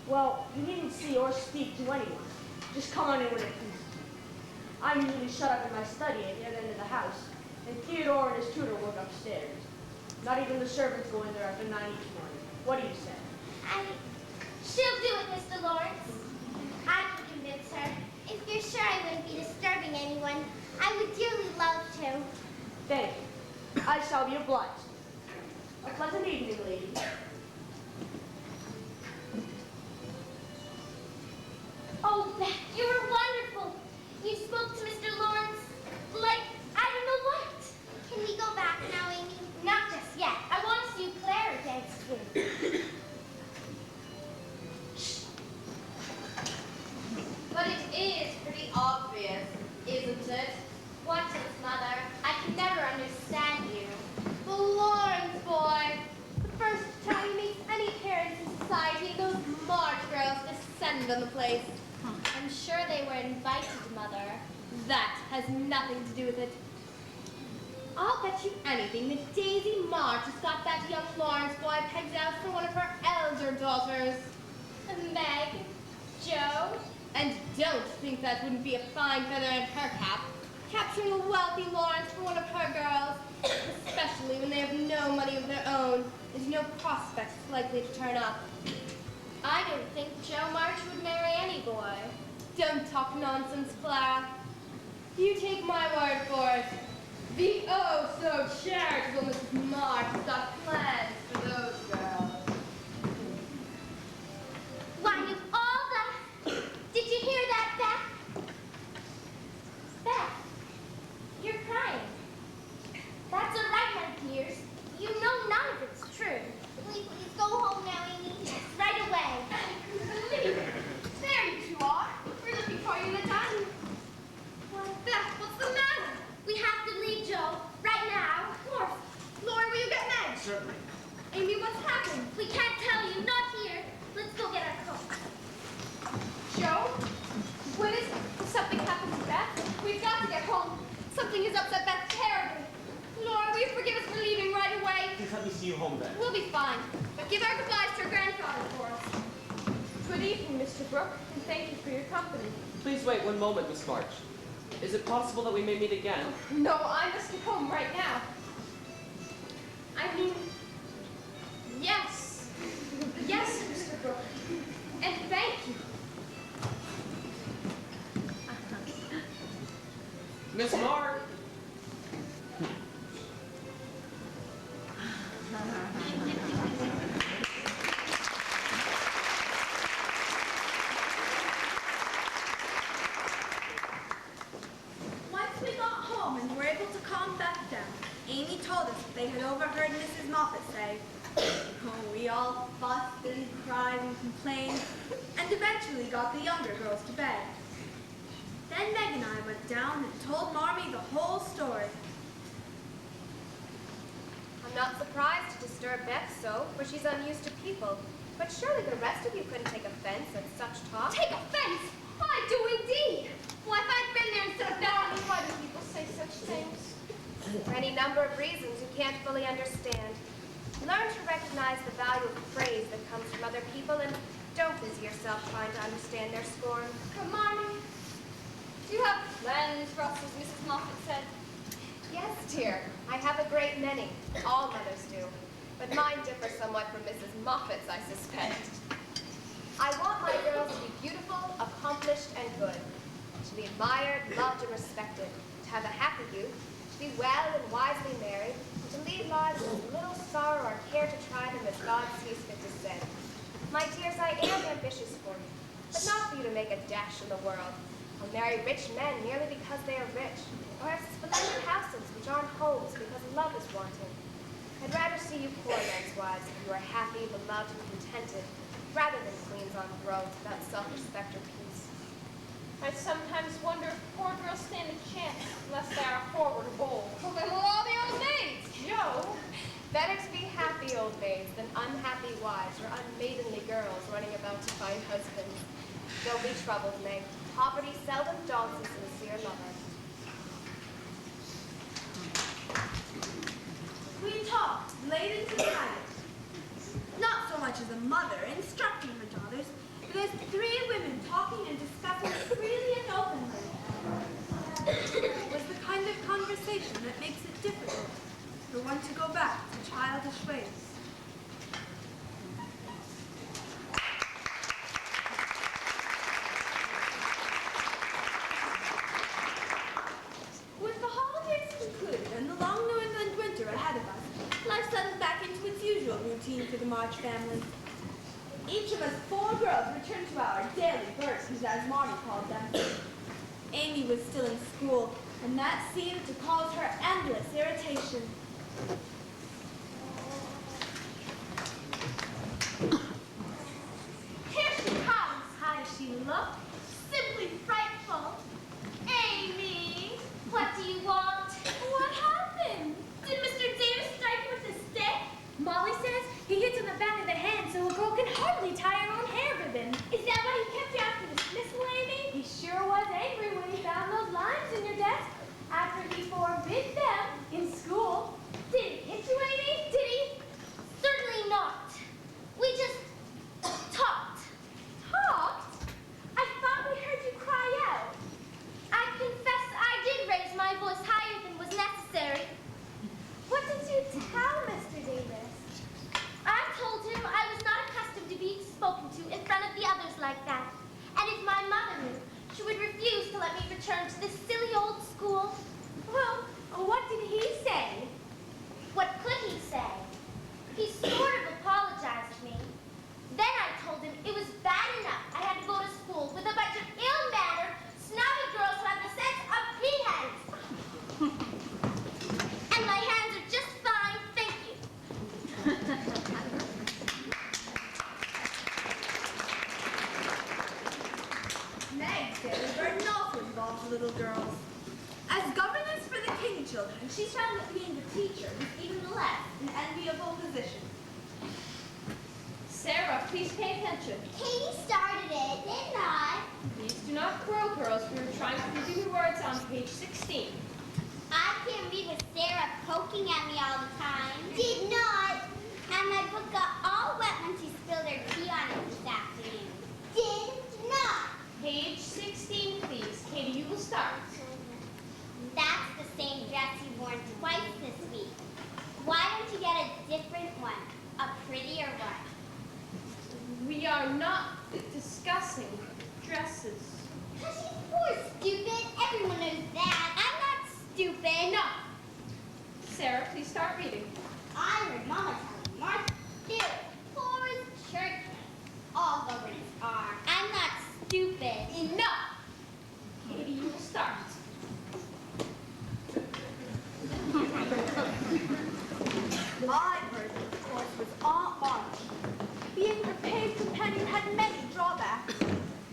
Well, you needn't see or speak to anyone. Just come on in when it pleases you. I'm usually shut up in my study at the other end of the house, and Theodore and his tutor work upstairs. Not even the servants go in there after 9 each morning. What do you say? She'll do it, Mr. Lawrence. I can convince her. If you're sure I wouldn't be disturbing anyone, I would dearly love to. Thank you. I shall be obliged. A pleasant evening, ladies. Oh, Beth, you were wonderful. You spoke to Mr. Lawrence like I don't know what. Can we go back now, Amy? Not just yet. I want to see Clara dance too. But it is pretty obvious, isn't it? What is, Mother? I can never understand you. The Lawrence boy. The first time he meets any parents in society, those March girls descend on the place. I'm sure they were in invited, Mother. That has nothing to do with it. I'll bet you anything that Daisy March has got that young Lawrence boy pegged out for one of her elder daughters. Meg, Joe, And don't think that wouldn't be a fine feather in her cap, capturing a wealthy Lawrence for one of her girls, especially when they have no money of their own and no prospects likely to turn up. I don't think Joe March would marry any boy. Don't talk nonsense, Clara. You take my word for it. The oh-so-charitable Mrs. March has got plans for those girls. Why, you all the... Did you hear that, Beth? Beth, you're crying. That's all right, my dears. You know none of it's true. Please go home now, Amy. Right away. There you two are. We're looking for you in the dining room. Well, Beth, what's the matter? We have to leave, Joe. Right now. Of course. Laura, will you get Meg? Certainly. Amy, what's happened? We can't tell you. Not here. Let's go get our coat. Joe? What is it? Something happened to Beth? We've got to get home. Something has upset Beth terribly. Laura, will you forgive us for leaving right away? Please let me see you home then. We'll be fine. But give our goodbyes to your grandfather for us. Good evening, Mr. Brooke, and thank you for your company. Please wait one moment, Miss March. Is it possible that we may meet again? No, I must get home right now. I mean, yes. Yes, Mr. Brooke. And thank you. Miss March! Once we got home and were able to calm Beth down, Amy told us that they had overheard Mrs. Moffat say, oh, we all fussed and cried and complained, and eventually got the younger girls to bed. Then Meg and I went down and told Marmee the whole story. I'm not surprised to disturb Beth so, for she's unused to people. But surely the rest of you couldn't take offense at such talk. Take offense? I do indeed. Why, if I'd been there instead of Bella, why do people say such things? For any number of reasons you can't fully understand. Learn to recognize the value of praise that comes from other people and don't busy yourself trying to understand their scorn. Come on. Do you have plans for us, as Mrs. Moffat said? Yes, dear. I have a great many. All mothers do. But mine differ somewhat from Mrs. Moffat's, I suspect. I want my girls to be beautiful, accomplished, and good. To be admired, loved, and respected. To have a happy youth. To be well and wisely married. And to lead lives with little sorrow or care to try them as God sees fit to send. My dears, I am ambitious for you. But not for you to make a dash in the world. Or marry rich men merely because they are rich. Or have splendid houses which aren't homes because love is wanting. I'd rather see you poor men's wives if you are happy, beloved, and contented, rather than queens on thrones without self-respect or peace. I sometimes wonder if poor girls stand a chance unless they are forward or bold. Well, then we'll all be old maids. Joe, Better to be happy old maids than unhappy wives or unmaidenly girls running about to find husbands. Don't be troubled, Meg. Poverty seldom daunts a sincere lover. We talked late into the night. Not so much as a mother instructing her daughters, but as three women talking and discussing freely and openly. It was the kind of conversation that makes it difficult for one to go back to childish ways. With the holidays concluded and the long New England winter ahead of us, life settled back into its usual routine for the March family. Each of us four girls returned to our daily burdens, as Marmee called them. Amy was still in school, and that seemed to cause her endless irritation. Here she comes. How does she look? Simply frightful. Amy, what do you want? What happened? Did Mr. Davis strike you with a stick? Molly says he hits on the back of the hand so a girl can hardly tie her own hair ribbon. Is that why he kept you after dismissal, Amy? He sure was angry tell Mr. Davis? I told him I was not accustomed to being spoken to in front of the others like that. And if my mother knew, she would refuse to let me return to this silly old school. Well, what did he say? What could he say? He sort of apologized to me. Then I told him it was bad enough I had to go to school with a bunch of ill-mannered, snobby girls who have the sense of peahens. And my hands are just fine, thank you. Meg's daily burden also involves little girls. As governess for the king children, she found that being the teacher was even less an enviable position. Sarah, please pay attention. Katie started it, didn't I? Please do not crow, girls. We were trying to review the words on page 16. I can't read with Sarah poking at me all the time. Did not. And my book got all wet when she spilled her tea on it this afternoon. Did not. Page 16, please. Katie, you will start. That's the same dress you've worn twice this week. Why don't you get a different one? A prettier one? We are not discussing dresses. Because she's poor, stupid. Everyone knows that. I'm not stupid. No. Sarah, please start reading. I heard Mama telling Martha, too. Poor as church. All governors are. I'm not stupid. Enough. Katie, you will start. My version, of course, was Aunt March. Being her paid companion had many drawbacks.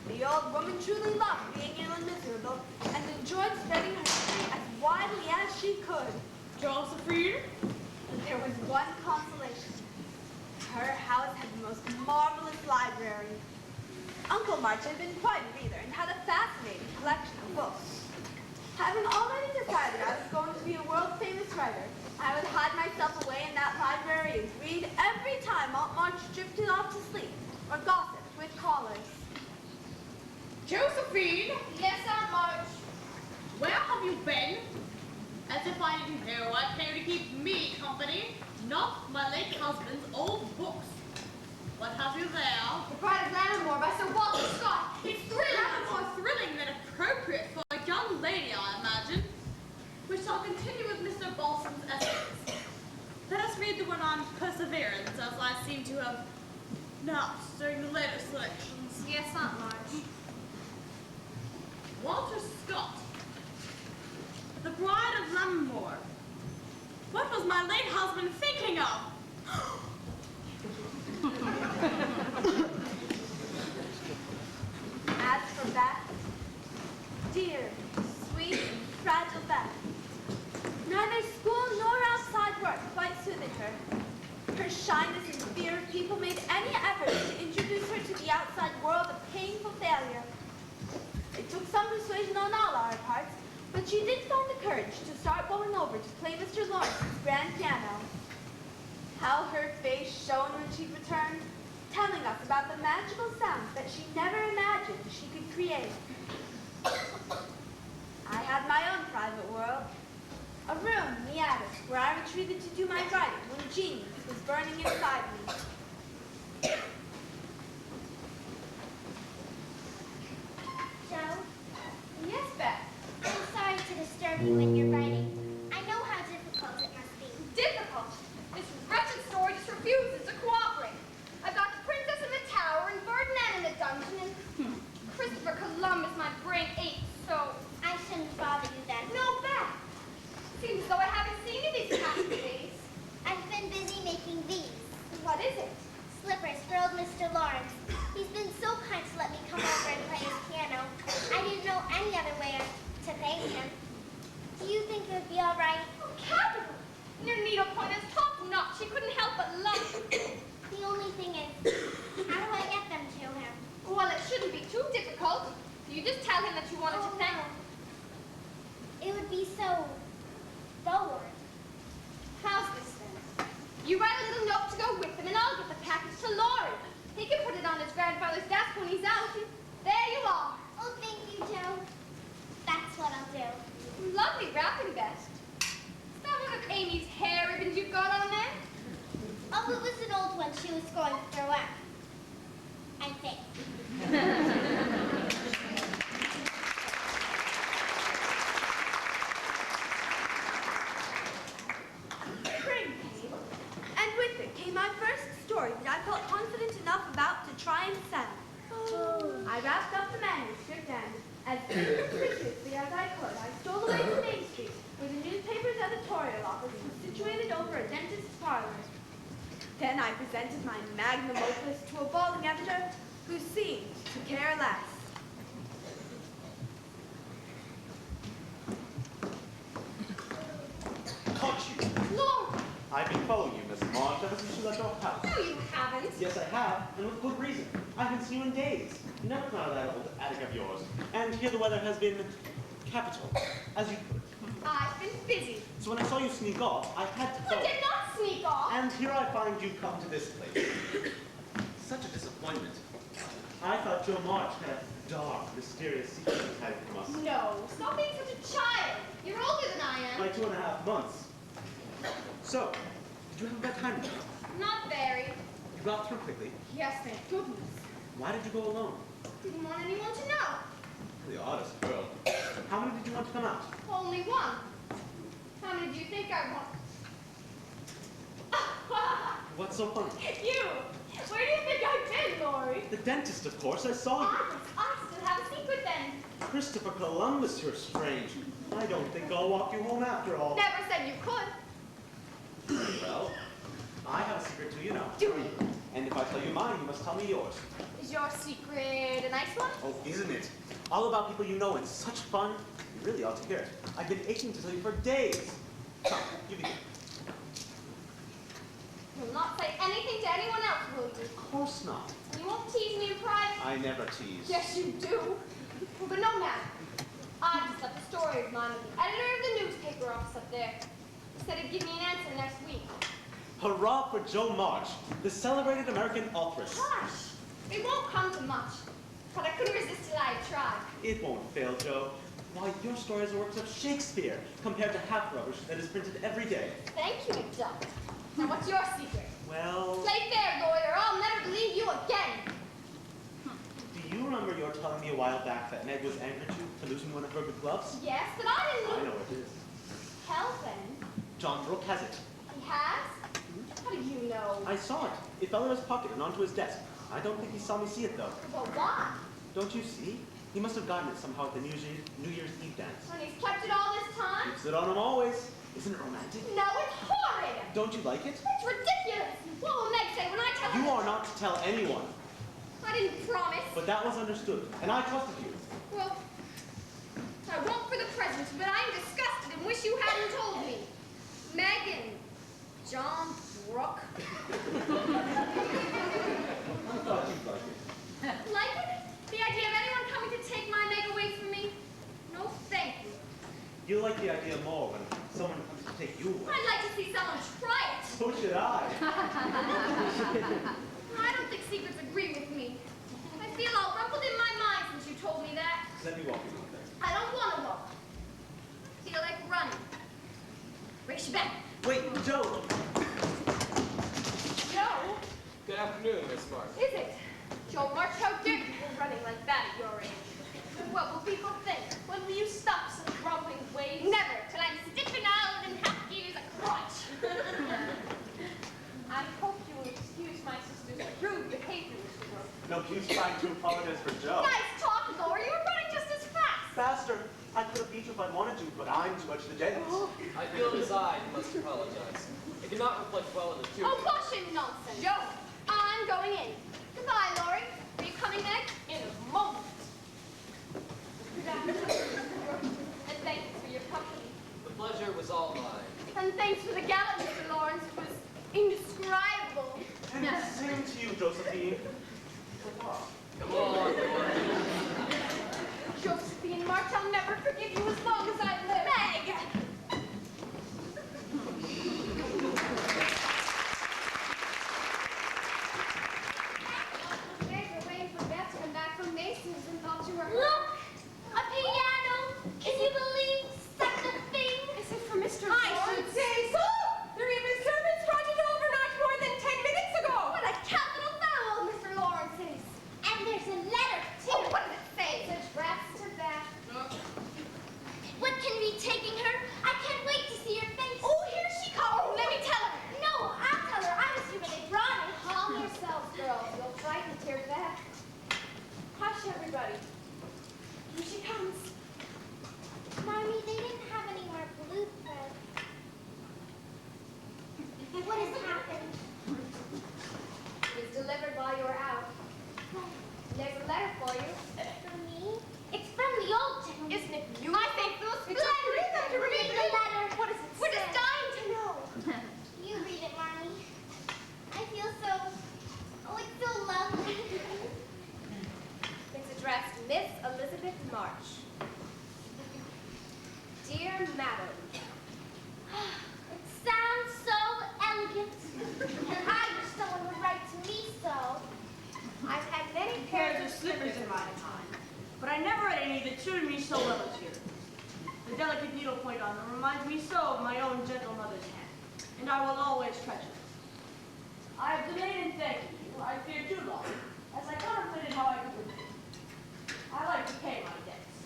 The old woman truly loved being ill and miserable, and enjoyed spreading her free as widely as she could. Josephine? There was one consolation. Her house had the most marvelous library. Uncle March had been quite a reader and had a fascinating collection of books. Having already decided I was going to be a world-famous writer, I would hide myself away in that library and read every time Aunt March drifted off to sleep or gossiped with callers. Josephine? Yes, Aunt March. Where have you been? As if I didn't know I came to keep me company, not my late husband's old books. What have you there? The Pride of Lammermoor by Sir Walter Scott. It's thrilling. Rather more thrilling than appropriate for a young lady, I imagine. We shall continue with Mr. Balsam's essays. Let us read the one on perseverance, as I seem to have announced during the later selections. Yes, Aunt March. Walter Scott. The Bride of Lammermoor. What was my late husband thinking of? As for Beth, dear, sweet, fragile Beth, neither school nor outside work quite suited her. Her shyness and fear of people made any effort to introduce her to the outside world a painful failure. It took some persuasion on all our parts, but she did find the courage to start going over to play Mr. Lawrence's grand piano. How her face shone when she returned, telling us about the magical sounds that she never imagined she could create. I had my own private world, a room in the attic where I retreated to do my writing when genius was burning inside me. Joe, Yes, Beth. I'm sorry to disturb you when you're writing. I know how difficult it must be. Difficult. This wretched story just refuses to cooperate. I've got the Princess in the Tower and Ferdinand in the dungeon, and Christopher Columbus, my brain aches so. I shouldn't bother you then. No, Beth. Seems as though I haven't seen you these past few days. I've been busy making these. What is it? Slippers for old Mr. Lawrence. He's been so kind to let me come over and play his piano. I didn't know any other way to thank him. Do you think it would be all right? Oh, capital. Your needlepoint is top notch. She couldn't help but love it. The only thing is, how do I get them to him? Well, it shouldn't be too difficult. You just tell him that you wanted to thank him. It would be so forward. How's this then? You write a little note to go with him, and I'll get the package to Laurie. He can put it on his grandfather's desk when he's out. There you are. Oh, thank you, Joe. That's what I'll do. Lovely wrapping vest. Is that one of Amy's hair ribbons you've got she was going to throw up. I think. Spring came, and with it came my first story that I felt confident enough about to try and sell. I wrapped up the manuscript and, as conspicuously as I could, I stole away to Main Street, where the newspaper's editorial office was situated over a dentist's parlor. Then I presented my magnum opus to a balding editor who seemed to care less. Caught you. Lord, I've been following you, Miss March, ever since you left our house. no, you haven't. Yes, I have, and with good reason. I haven't seen you in days. You never come out of that old attic of yours. And here the weather has been capital, as you put it. I've been busy. So when I saw you sneak off, I had to I follow. did not sneak off. And here I find you come to this place. Such a disappointment. I thought Joe March had a dark, mysterious secret he hid from us. No, stop being such a child. You're older than I am. By 2.5 months. So, did you have a bad time? Not very. You got through quickly. Yes, thank goodness. Why did you go alone? Didn't want anyone to know. The oddest girl. How many did you want to come out? Only one. How many do you think I want? What's so funny? You! Where do you think I've been, Lori? The dentist, of course. I saw you. I still have a secret then. Christopher Columbus, you're strange. I don't think I'll walk you home after all. Never said you could. Well, I have a secret too, you know. Do you? And if I tell you mine, you must tell me yours. Is your secret a nice one? Oh, isn't it? All about people you know. It's such fun. You really ought to hear it. I've been aching to tell you for days. Come, you begin. You'll not say anything to anyone else, will you? Of course not. You won't tease me in private? I never tease. Yes, you do. But no matter. I just left a story of mine with the editor of the newspaper office up there. He said he'd give me an answer next week. Hurrah for Joe March, the celebrated American authoress. Hush! It won't come to much. But I couldn't resist till I had tried. It won't fail, Joe. Why, your stories are works of Shakespeare compared to half rubbish that is printed every day. Thank you, McDuck. Now what's your secret? Well, Play fair, lawyer, or I'll never believe you again. do you remember your telling me a while back that Meg was angry at you for losing one of her good gloves? Yes, but I I didn't know it is. Hell then. John Brooke has it. He has? How do you know? I saw it. It fell in his pocket and onto his desk. I don't think he saw me see it, though. Well, why? Don't you see? He must have gotten it somehow at the New Year's Eve dance. When he's kept it all this time? Keeps it on him always. Isn't it romantic? No, it's horrid. Don't you like it? It's ridiculous. What will Meg say when I tell her? You are not to tell anyone. I didn't promise. But that was understood, and I trusted you. Well, I won't for the present, but I'm disgusted and wish you hadn't told me. Meg and John Brooke. I thought you'd like it. Like it? The idea of anyone coming to take my Meg away from me? No, thank you. You'll like the idea more when someone comes to take you away. I'd like to see someone try it. So should I. I don't think secrets agree with me. I feel all rumpled in my mind since you told me that. Let me walk you over there. I don't want to walk. I feel like running. Race you back. Wait, Joe! Joe? Good afternoon, Miss March. Is it? Joe March, how dare you go running like that at your age? And what will people think? When will you stop such grumbling ways? Never, till I'm stiffened out and have to use a crutch. I hope you will excuse my sister's rude behavior, Mr. Brooke. No use trying to apologize for Joe. Nice talk, Laura. You were running just as fast. Faster. I could have beat you if I wanted to, but I'm too much the dentist. I feel it is I who must apologize. It did not reflect well on the two. Oh, bosh and nonsense. Joe, I'm going in. Goodbye, Laurie. Are you coming, Meg? In a moment. Good afternoon, Mr. Brooke, and thank you for your company. The pleasure was all mine. And thanks for the gallop, Mr. Lawrence. It was indescribable. And the same to you, Josephine. Come on, Josephine March, I'll never forgive you as long as I live. Meg! Meg, we're waiting for Beth to come back from Mason's and thought you were... Look! A piano! Can you believe such a thing? Is it for Mr. I should say so! There even servants brought it over not more than 10 minutes ago. But I suited me so well this year. The delicate needlepoint on them reminds me so of my own gentle mother's hand, and I will always treasure it. I have delayed in thanking you, I fear too long, as I contemplated how I could repay. I like to pay my debts.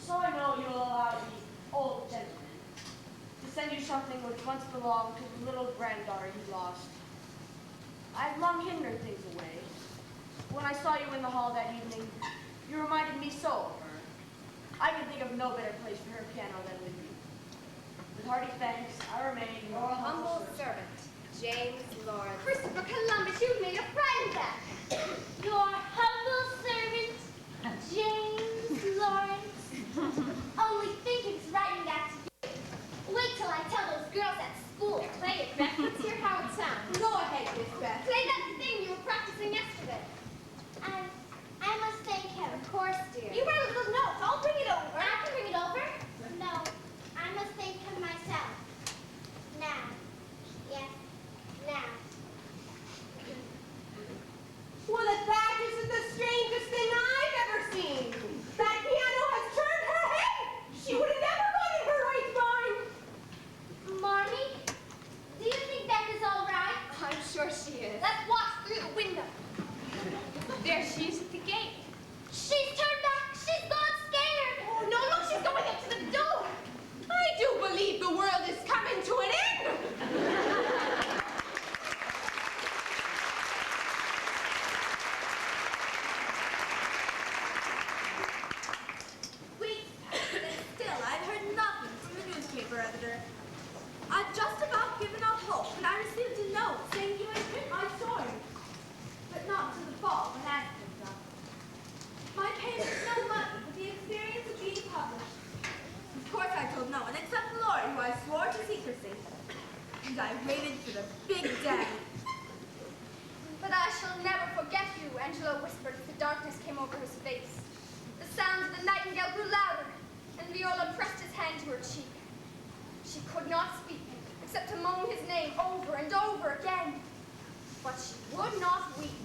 So I know you will allow the old gentleman to send you something which once belonged to the little granddaughter you lost. I have long hidden things away. When I saw you in the hall that evening, you reminded me so of her. I can think of no better place for her piano than with you. With hearty thanks, I remain your Humble servant, James Lawrence. Christopher Columbus, you've made a friend back. Your humble servant, James Lawrence. Only think it's writing that to you. Wait till I tell those girls at school. Play it, Beth. Let's hear how it sounds. Go ahead, Miss Beth. Play that thing you were practicing yesterday. I must thank him. Of course, dear. You wrote those notes. I'll bring it over. I can bring it over. No, I must thank him myself. Now. Yes, now. Well, that isn't the strangest thing I've ever seen. That piano has turned her head. She would have never got in her right mind. Marmy, do you think Beth is all right? I'm sure she is. Let's watch through the window. There she is at the gate. She's turned back. She's gone scared. Oh, no, she's going up to the door. I do believe the world is coming to an end. Weeks passed, and still I've heard nothing from the newspaper editor. I'd just about given up hope when I received a note saying you had written my story, but not to the fall when that picked up. My payment was no money, but the experience of being published. Of course I told no one except Lori, who I swore to secrecy. And I waited for the big day. But I shall never forget you, Angela whispered as the darkness came over his face. The sound of the nightingale grew louder, and Viola pressed his hand to her cheek. She could not speak, except to moan his name over and over again. But she would not weep.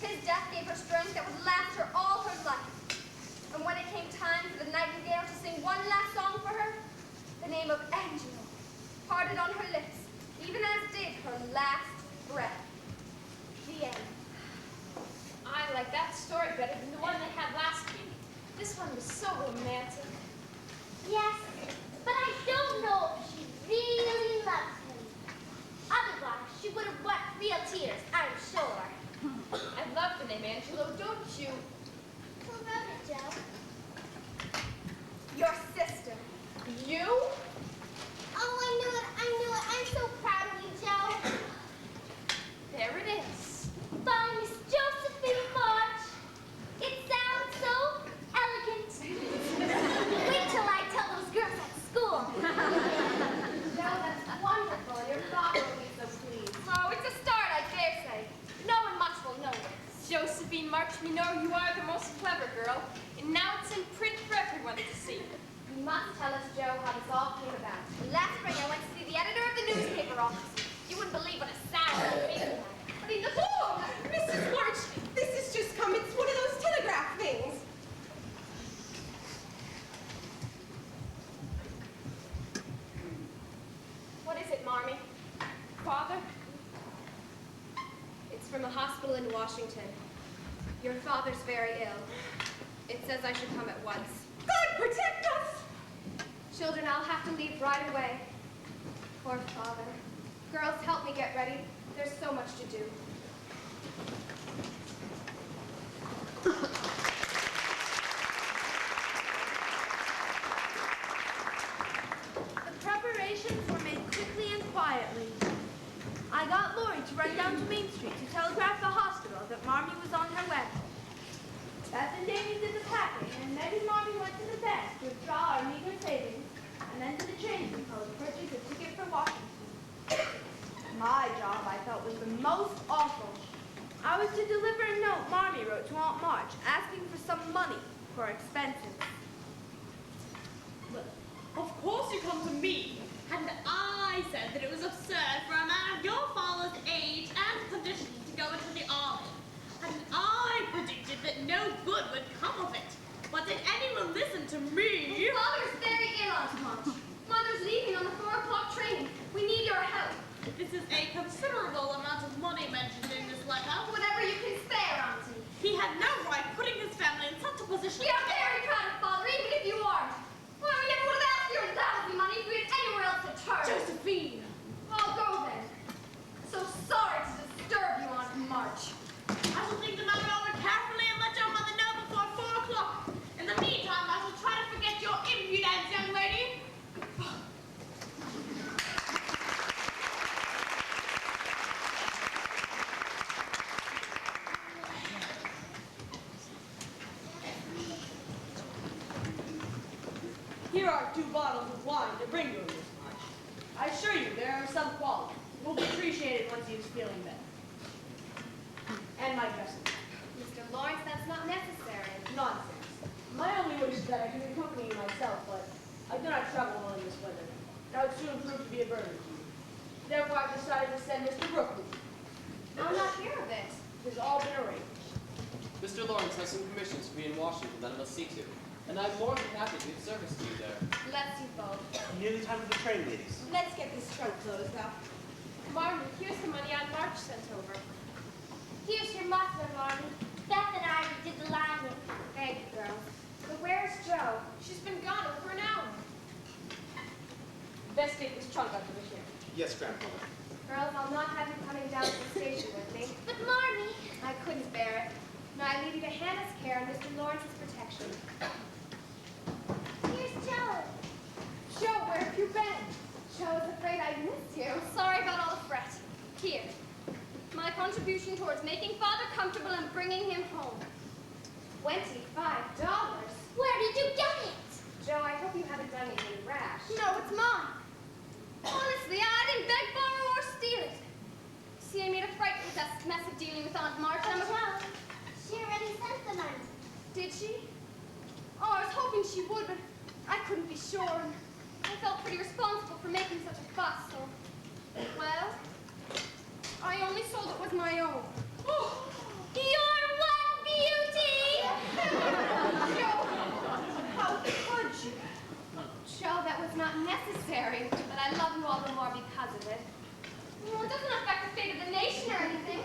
His death gave her strength that would last her all her life. And when it came time for the nightingale to sing one last song for her, the name of Angela parted on her lips, even as did her last breath. The end. I like that story better than the one they had last week. This one was so romantic. Yes, but I don't know if she really loves him. Otherwise, she would have wept real tears, I'm sure. I love the name Angelo, don't you? Who wrote it, Joe? Your sister. You? Oh, I knew it. I'm so proud of you, Joe. There it is. By Miss Josephine March. It sounds so elegant. Wait till I tell those girls at school. No, that's wonderful. Your father will be so pleased. Oh, it's a start, I dare say. No one much will know this. Josephine March, we know you are the most clever girl, and now it's in print for everyone to see. You must tell us, Joe, how this all came about. Last spring, I went to see the editor of the newspaper office. You wouldn't believe what a sad old thing he had. But he looked. Oh, Mrs. March, this has just come. It's one of those telegraph things. What is it, Marmee? Father? It's from a hospital in Washington. Your father's very ill. It says I should come at once. God protect us! Children, I'll have to leave right away. Poor father. Girls, help me get ready. There's so much to do. The preparations were made quickly and quietly. I got Lori to run down to Main Street to telegraph the hospital that Marmee was on her way. Beth and Davy did the packing, and Meg and Marmee went to the bank to withdraw our meager savings, and then to the train depot to purchase a ticket for Washington. My job, I felt, was the most awful. I was to deliver a note Marmee wrote to Aunt March, asking for some money for expenses. Of course you come to me. Hadn't I said that it was absurd for a man of your father's age and condition to go into the army? Hadn't I predicted that no good would come of it? But did anyone to me. Father's very ill, Aunt March. Mother's leaving on the 4 o'clock train. We need your help. This is a considerable amount of money mentioned in this letter. Whatever you can spare, Auntie. He had no right putting his family in such a position. We are very proud of Father, even if you aren't. Well, we never would have asked your lousy money if we had anywhere else to turn. Josephine! I'll go then. So sorry to disturb you, Aunt March. I shall think the matter over carefully and let your mother know before 4 o'clock. In the meantime, I shall try to forget your impudence, young lady. Here are 2 bottles of wine to bring you, Miss March. I assure you, they are of some quality. Will be appreciated once he is feeling better. And my dressing. Mr. Lawrence, that's not necessary. Nonsense. My only wish is that I can accompany you myself, but I do not travel well in this weather. That would soon prove to be a burden to you. Therefore, I decided to send Mr. Brooke with you. I'll not hear of it. It has all been arranged. Mr. Lawrence has some commissions for me in Washington that I must see to, and I'm more than happy to be of service to you there. Bless you both. Nearly time for the train, ladies. Let's get this trunk closed up. Marmy, here's the money Aunt March sent over. Here's your muffler, Marty. Beth and I did the lining. Thank you, girls. But where's Joe? She's been gone over an hour. Best take this trunk out of the ship. Yes, Grandmother. Girls, I'll not have you coming down to the station with me. But Marmy, I couldn't bear it. Now I leave you to Hannah's care and Mr. Lawrence's protection. here's Joe. Joe, where have you been? Joe was afraid I'd missed you. Sorry about all the fret. Here. My contribution towards making Father comfortable and bringing him home. $25. Where did you get it? Joe, I hope you haven't done anything rash. No, it's mine. Honestly, I didn't beg, borrow, or steal it. See, I made a frightful mess of dealing with Aunt March. But Joe, she already sent the money. Did she? Oh, I was hoping she would, but I couldn't be sure. And I felt pretty responsible for making such a fuss, so... Well, I only sold what was my own. You're one beauty! Joe, how could you? Joe, that was not necessary, but I love you all the more because of it. Well, it doesn't affect the fate of the nation or anything.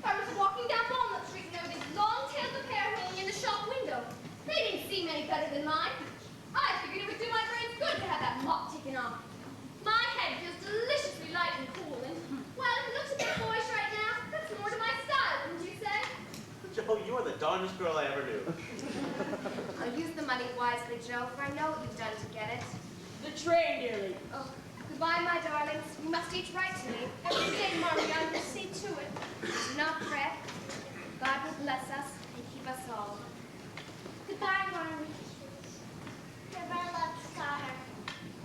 I was walking down Walnut Street and there were these long tails of hair hanging in the shop window. They didn't seem any better than mine. I figured it would do my brains good to have that mop taken off. My head feels deliciously light and cool, and, well, if it looks a bit boyish right now, that's more to my style, wouldn't you say? Joe, you are the darndest girl I ever knew. I'll use the money wisely, Joe, for I know what you've done to get it. The train, dear lady. Oh, goodbye, my darlings. You must each write to me. Every day, Marmy, I will see to it. Do not fret. God will bless us and keep us all. Goodbye, Marmy. Give our love to Connor.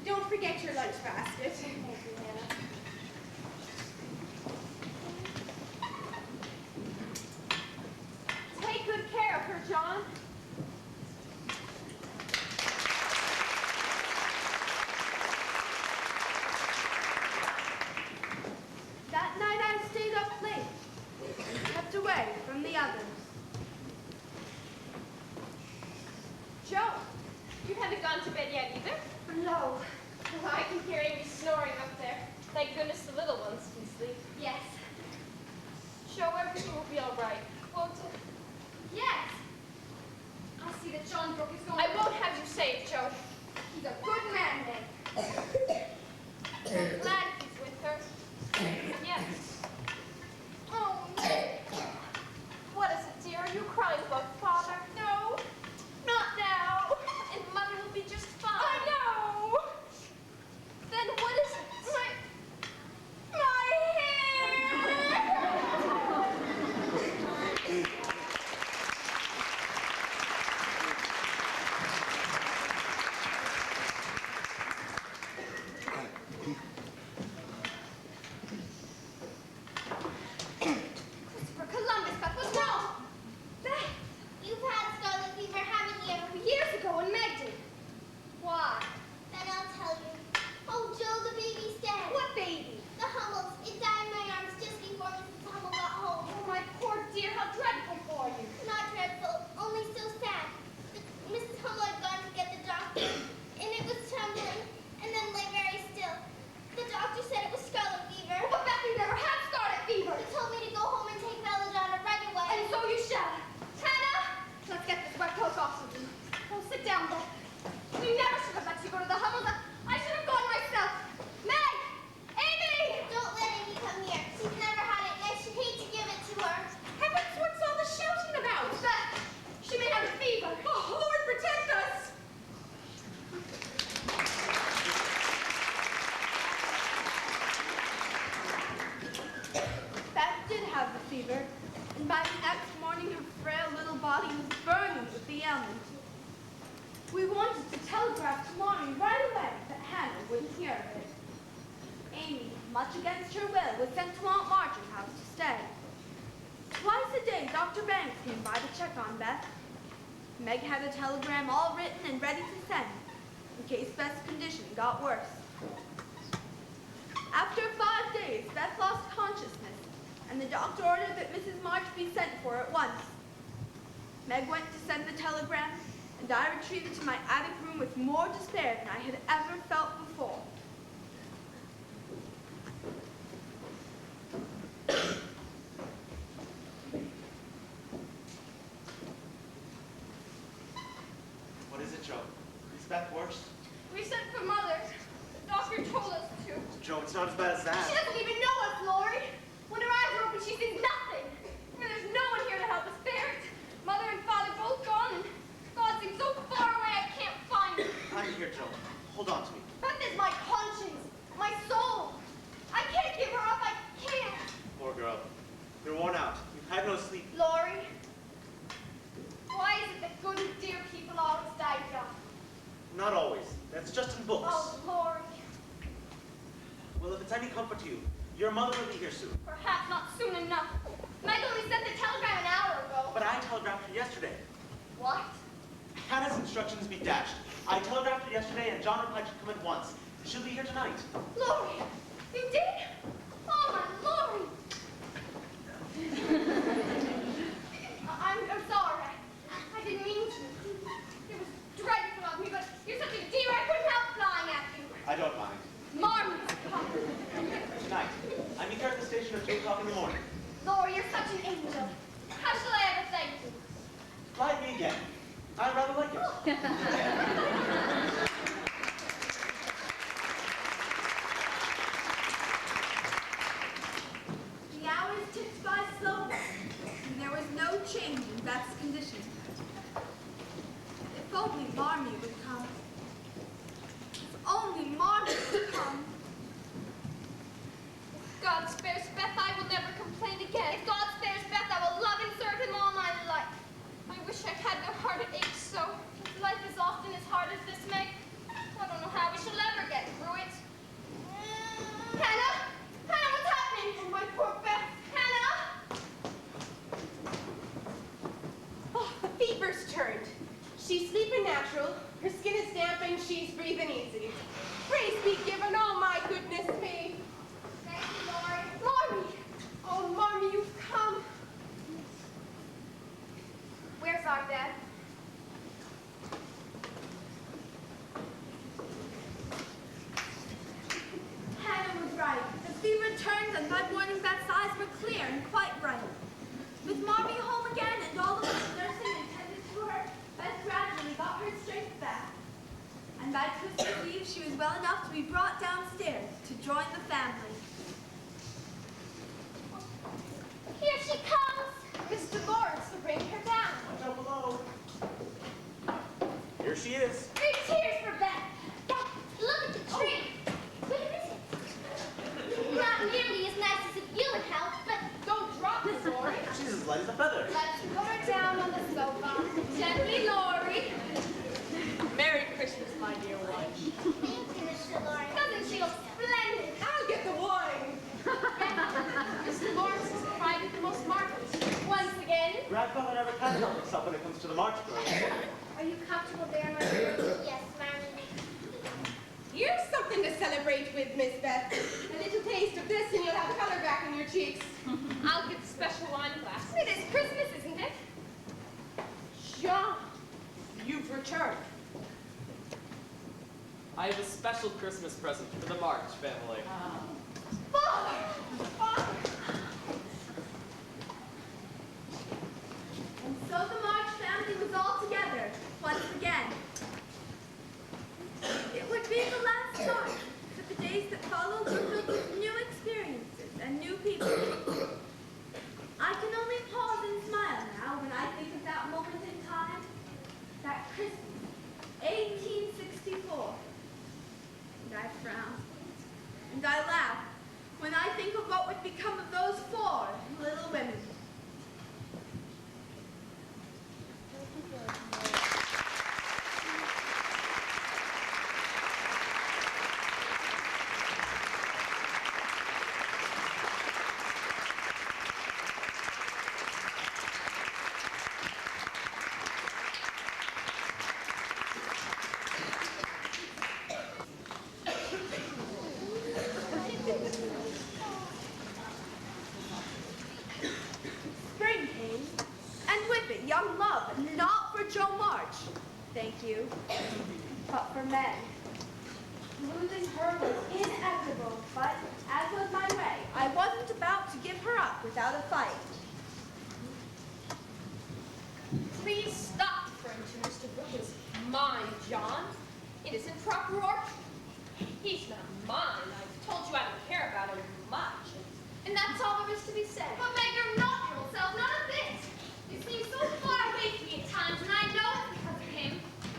Don't forget your lunch basket. Thank you, Hannah. Take good care of her, John. That night I stayed up late, kept away from the others. fever, and by the next morning her frail little body was burning with the ailment. We wanted to telegraph to Mommy right away, but Hannah wouldn't hear of it. Amy, much against her will, was sent to Aunt March's house to stay. Twice a day, Dr. Banks came by to check on Beth. Meg had a telegram all written and ready to send, in case Beth's condition got worse. After 5 days, Beth lost consciousness, and the doctor ordered that Mrs. March be sent for at once. Meg went to send the telegram, and I retreated to my attic room with more despair than I had ever felt before. What is it, Joe? Is Beth worse? We sent for Mother. The doctor told us to. Joe, it's not as bad as that. She doesn't even know us, Lori. When her eyes are open, she sees nothing. And there's no one here to help us bear it. Mother and Father both gone, and God seems so far away I can't find him. I'm here, Joe. Hold on to me. Beth is my conscience, my soul. I can't give her up. I can't. Poor girl. You're worn out. You've had no sleep. Lori, why is it that good and dear people always die young? Not always. That's just in books. Oh, Lori. Well, if it's any comfort to you, your mother will be here soon. Perhaps not soon enough. Meg only sent the telegram an hour ago. But I telegraphed her yesterday. What? Hannah's instructions be dashed. I telegraphed her yesterday, and John replied she'd come at once. She'll be here tonight. Lori, you did? Oh, my Lori. I'm sorry. I didn't mean to. It was dreadful of me, but you're such a dear, I couldn't help flying at you. I don't mind. Marmy's come. Tonight. I meet her at the station at 2 o'clock in the morning. Lori, you're such an angel. How shall I ever thank you? Fly me again. I rather like it. The hours ticked by slowly, and there was no change in Beth's condition. If only Marmee would come. If only Marmee would come. If God spares Beth, I will never complain again. If God spares Beth, I will love and serve him all my life. I wish I had no heart it aches so. If life is often as hard as this, Meg, I don't know how we shall ever get through it. Hannah! Hannah, what's happening? Oh, my poor Beth. Hannah! Oh, the fever's turned. She's sleeping natural. Her skin is damp and she's breathing easy. Praise be given, oh my goodness me. Thank you, Lori. Marmee! Oh, Marmee, you've come. Where's our dad? Hannah was right. The fever turned, and by morning Beth's eyes were clear and quite bright. With Marmee home again and all of the nursing attended to her, Beth gradually got her strength back. And by Christmas Eve, she was well enough to be brought downstairs to join the family. Here she comes. Mr. Lawrence will bring her down. Watch out below. Here she is. Three cheers for Beth. Beth, look at the tree. Where is it? Not nearly as nice as if you would help, but Don't drop this, Lori. She's as light as a feather. let's put her down on the sofa. Gently, Lori. Merry Christmas, my dear wife. Thank you, Mr. Lawrence. Doesn't she look splendid? I'll get the wine. Mr. Lawrence has provided the most marvelous. Once again. Grandfather never can help himself when it comes to the March girls. Are you comfortable there, my dear? Yes, Marmee. Here's something to celebrate with, Miss Beth. A little taste of this and you'll have color back in your cheeks. I'll get the special wine glass. It is Christmas, isn't it? John, you've returned. I have a special Christmas present for the March family. Father! Father! And so the March family was all together once again. It would be the last time, but the days that followed were filled with new experiences and new people. I can only pause and smile now when I think of that moment in time, that Christmas, 1864. And I frown, and I laugh when I think of what would become of those 4 little women. men. Losing her was inevitable, but as was my way, I wasn't about to give her up without a fight. Please stop referring to Mr. Brooke as mine, John. It isn't proper or... He's not mine. I've told you I don't care about him much. And that's all there is to be said. But Meg, you're not yourself, not a bit. You seem so far away from me at times, and I know it's because of him.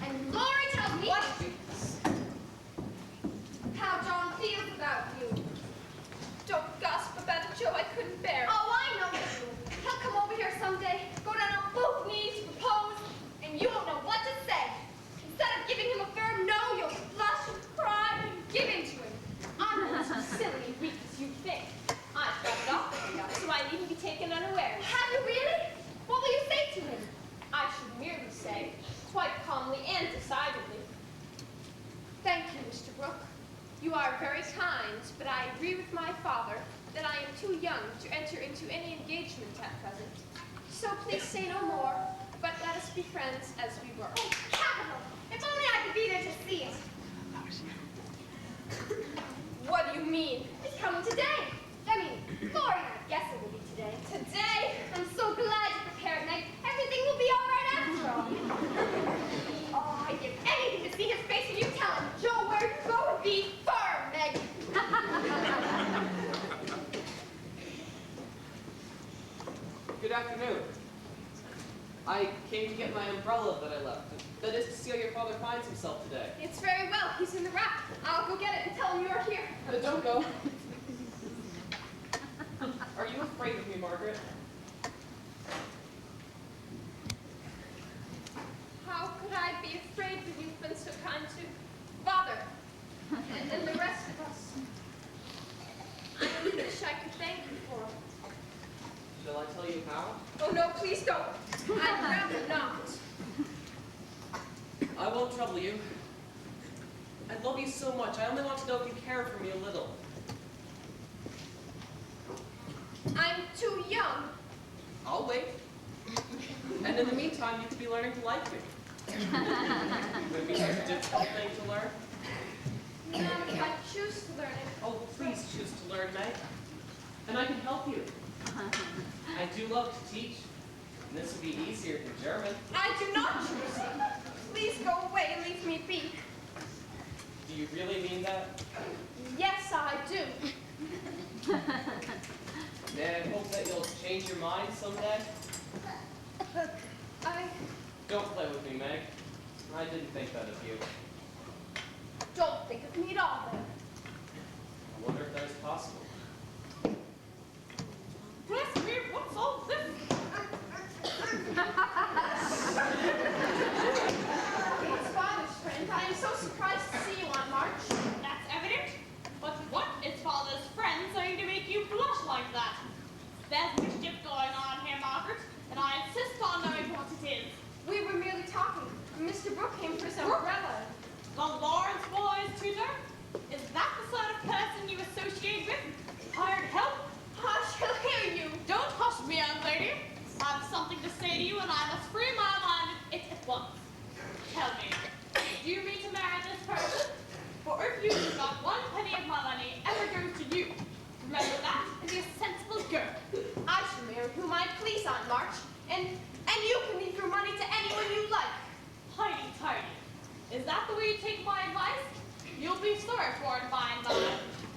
And Lori tells me how John feels about you. Don't gossip about it, Joe. I couldn't bear it. Oh, I know you. He'll come over here someday, go down on both knees, propose, and you won't know what to say. Instead of giving him a firm no, you'll blush and cry and give in to him. I'm not so silly and weak as you think. I've got it off with you, so I needn't be taken unawares. Have you really? What will you say to him? I should merely say, quite calmly and decidedly, thank you, Mr. Brooke. You are very kind, but I agree with my father that I am too young to enter into any engagement at present. So please say no more, but let us be friends as we were. Oh, capital! If only I could be there to see it. What do you mean? It's coming today. I mean, Lori and I guess it will be today. Today? I'm so glad you prepared, Meg. Everything will be all right after all. Oh, I'd give anything to see his face when you tell him, Joe, where you go would be firm, Meg. Good afternoon. I came to get my umbrella that I left. That is to see how your father finds himself today. It's very well. He's in the rack. I'll go get it and tell him you're here. Don't go. Are you afraid of me, Margaret? How could I be afraid when you've been so kind to Father and the rest of us? I only wish I could thank you for it. Shall I tell you how? Oh no, please don't. I'd rather not. I won't trouble you. I love you so much. I only want to know if you care for me a little. I'm too young. I'll wait. And in the meantime, you could be learning to like me. Would it be such a difficult thing to learn? Not if I choose to learn it. Oh, please choose to learn, Meg. And I can help you. I do love to teach. And this would be easier than German. I do not choose. Please go away and leave me be. Do you really mean that? Yes, I do. May I hope that you'll change your mind someday? Don't play with me, Meg. I didn't think that of you. Don't think of me at all, then. I wonder if that is possible. Bless me, what's all this? It's Father's friend. I am so surprised to see you on March. That's evident. But what is father's friend saying to make you blush like that? There's mischief going on here, Margaret, and I insist on knowing what it is. We were merely talking. Mr. Brooke came for some umbrella. The Lawrence boy's tutor? Is that the sort of person you associate with? Hired help? Hush, he'll hear you. Don't hush me, young lady. I have something to say to you, and I must free my mind of it at once. Tell me, do you mean to marry this person? For if you do not, 1 penny of my money ever goes to you. Remember that, and be a sensible girl. I shall marry whom I please on March, and you can leave your money to anyone you like. Tidy. Is that the way you take my advice? You'll be sorry for it by and by,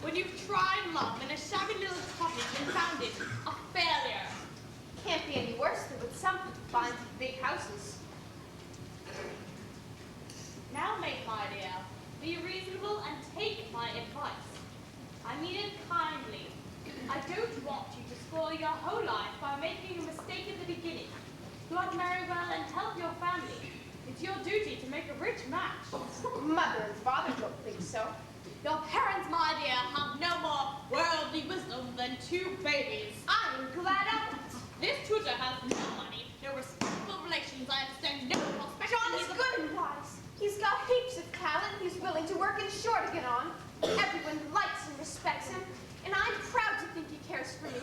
when you've tried love in a shabby little cottage and found it a failure. Can't be any worse than what some people find in big houses. Now, mate, my dear, be reasonable and take my advice. I mean it kindly. I don't want you to spoil your whole life by making a mistake at the beginning. You want to marry well and help your family. It's your duty to make a rich match. Mother and father don't think so. Your parents, my dear, have no more worldly wisdom than 2 babies. I am glad of it. This tutor has no money, no respectable relations, I understand no prospects. John is good and wise. He's got heaps of talent. He's willing to work and sure to get on. Everyone likes and respects him, and I'm proud to think he cares for me.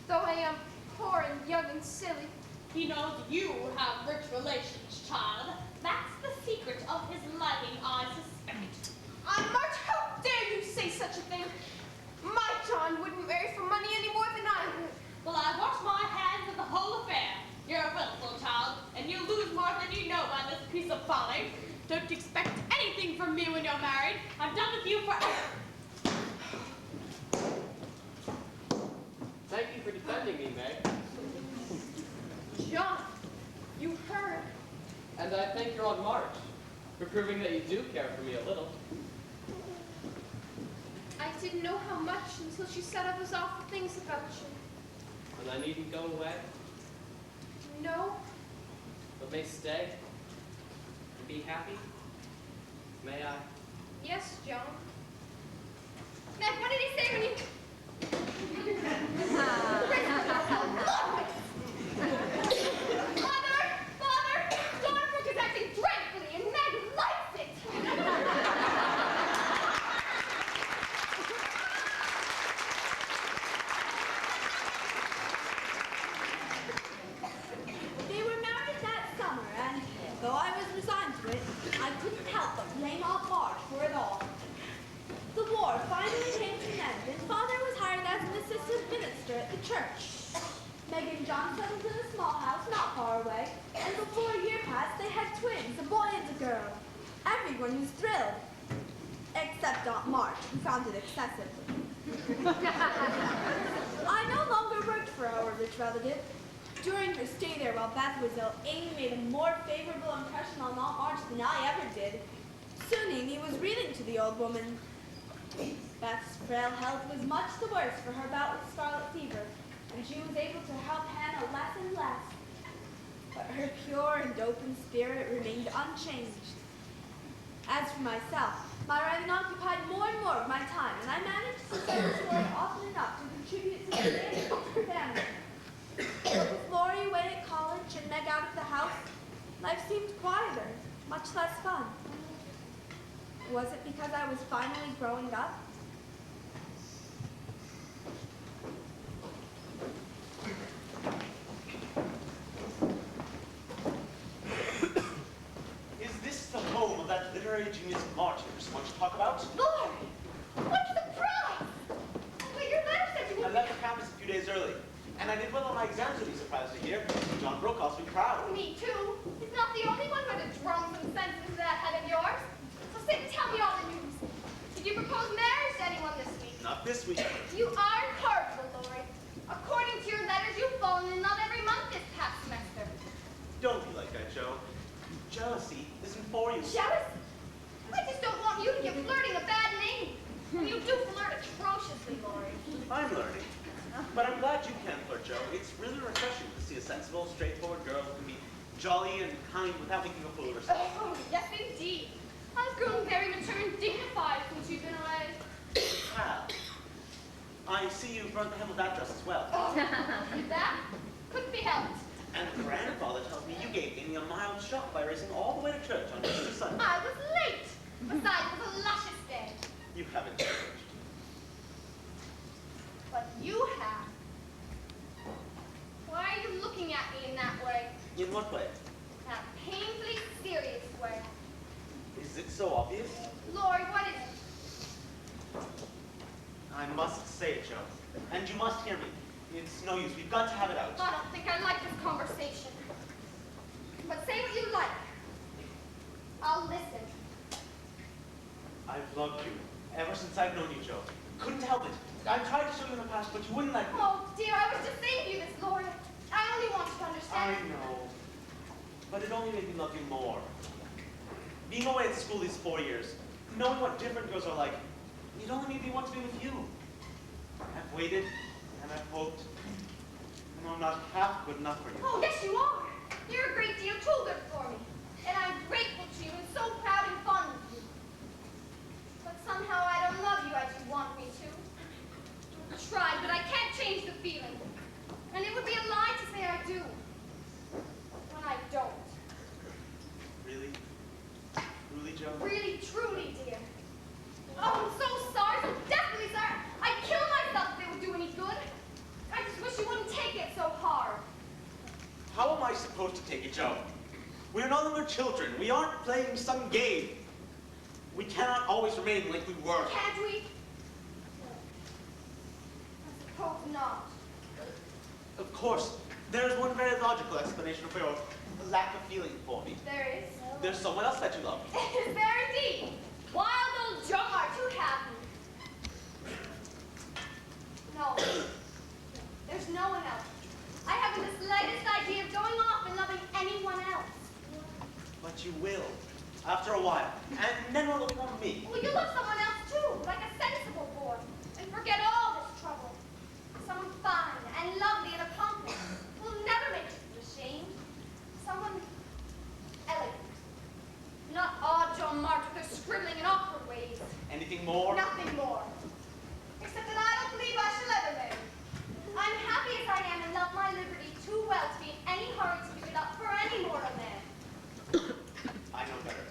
Though I am poor and young and silly. He knows you have rich relations, child. That's the secret of his liking, I suspect. folly. Don't expect anything from me when you're married. I'm done with you forever. Thank you for defending me, Meg. John, you heard. And I thank your Aunt March for proving that you do care for me a little. I didn't know how much until she said all those awful things about you. And I needn't go away, No, but may stay and be happy. May I? yes, John. Meg, what did he say when you... Father, Dornbrook is acting dreadfully, and Meg likes it. They were married that summer, and though I was resigned to it, I couldn't help but blame Aunt March for it all. The war finally came to an end, and Father was hired as an assistant minister at the church. Meg and John settled in a small house not far away, and before a year passed, they had twins, a boy and a girl. Everyone was thrilled, except Aunt March, who found it excessive. I no longer worked for our rich relative. During her stay there while Beth was ill, Amy made a more favorable impression on Aunt March than I ever did. Soon Amy was reading to the old woman. Beth's frail health was much the worse for her bout with scarlet fever, and she was able to help Hannah less and less. But her pure and open spirit remained unchanged. As for myself, my writing occupied more and more of my time, and I managed to tell the story often enough to contribute to the advantage of the family. But with Laurie away at college and Meg out of the house, life seemed quieter, much less fun. Was it because I was finally growing up? Is this the home of that literary genius March you so much to talk about? Lord, what a surprise! But your letter said you I would... left the campus a few days early, and I did well on my exams, you'll be surprised to hear. John Brookhall's be proud. Me too. He's not the only one who had to drum some sense into that head of yours. So sit and tell me all the news. Did you propose marriage to anyone this week? Not this week. You are incorrigible, Lori. According to your letters, you've fallen in love every month this past semester. Don't be like that, Joe. Jealousy isn't for you. Jealousy? I just don't want you to give flirting a bad name. And you do flirt atrociously, Lori. I'm learning. But I'm glad you can flirt, Joe. It's really refreshing to see a sensible, straightforward girl who can be jolly and kind without making a fool of herself. Oh, yes, indeed. I've grown very mature and dignified since you've been away. Well, I see you've run the hem of that dress as well. Oh, that couldn't be helped. And grandfather tells me you gave Amy a mild shock by racing all the way to church on Easter Sunday. I was late. Besides, it was a luscious day. You haven't changed. But you have. Why are you looking at me in that way? In what way? That painfully serious way. Is it so obvious? Lori, what is it? I must say it, Joe. And you must hear me. It's no use. We've got to have it out. I don't think I like this conversation. But say what you like. I'll listen. I've loved you ever since I've known you, Joe. Couldn't help it. I tried to show you in the past, but you wouldn't let me. Oh, dear, I was just saying to you this, Lori. I only want you to I understand. know. But it only made me love you more. Being away at school these 4 years, knowing what different girls are like, it only made me want to be with you. I've waited, and I've hoped, and I'm not half good enough for you. Oh, yes, you are. You're a great deal too good for me. And I'm grateful to you and so proud and fond of you. But somehow I don't love you as you want me to. I tried, but I can't change the feeling. And it would be a lie to say I do. When I don't. Really? Truly, Joe? Really, truly, dear. Oh, I'm so sorry, so desperately sorry. I'd kill myself if it would do any good. I just wish you wouldn't take it so hard. How am I supposed to take it, Joe? We're no longer children. We aren't playing some game. We cannot always remain like we were. Can't we? I suppose not. Of course, there is one very logical explanation for your lack of feeling for me. There is. There's someone else that you love. Is there indeed? Wild old Joe, are too happy. No. There's no one else. I haven't the slightest idea of going off and loving anyone else. But you will, after a while. And then what will become of me? Well, you love someone else too, like a sensible boy, and forget all this trouble. Someone fine and lovely and accomplished will never make you feel ashamed. Someone elegant. Not odd John March with her scribbling and awkward ways. Anything more? Nothing more. Except that I don't believe I shall ever marry. I'm happy as I am and love my liberty too well to be in any hurry to give it up for any mortal man. I know better.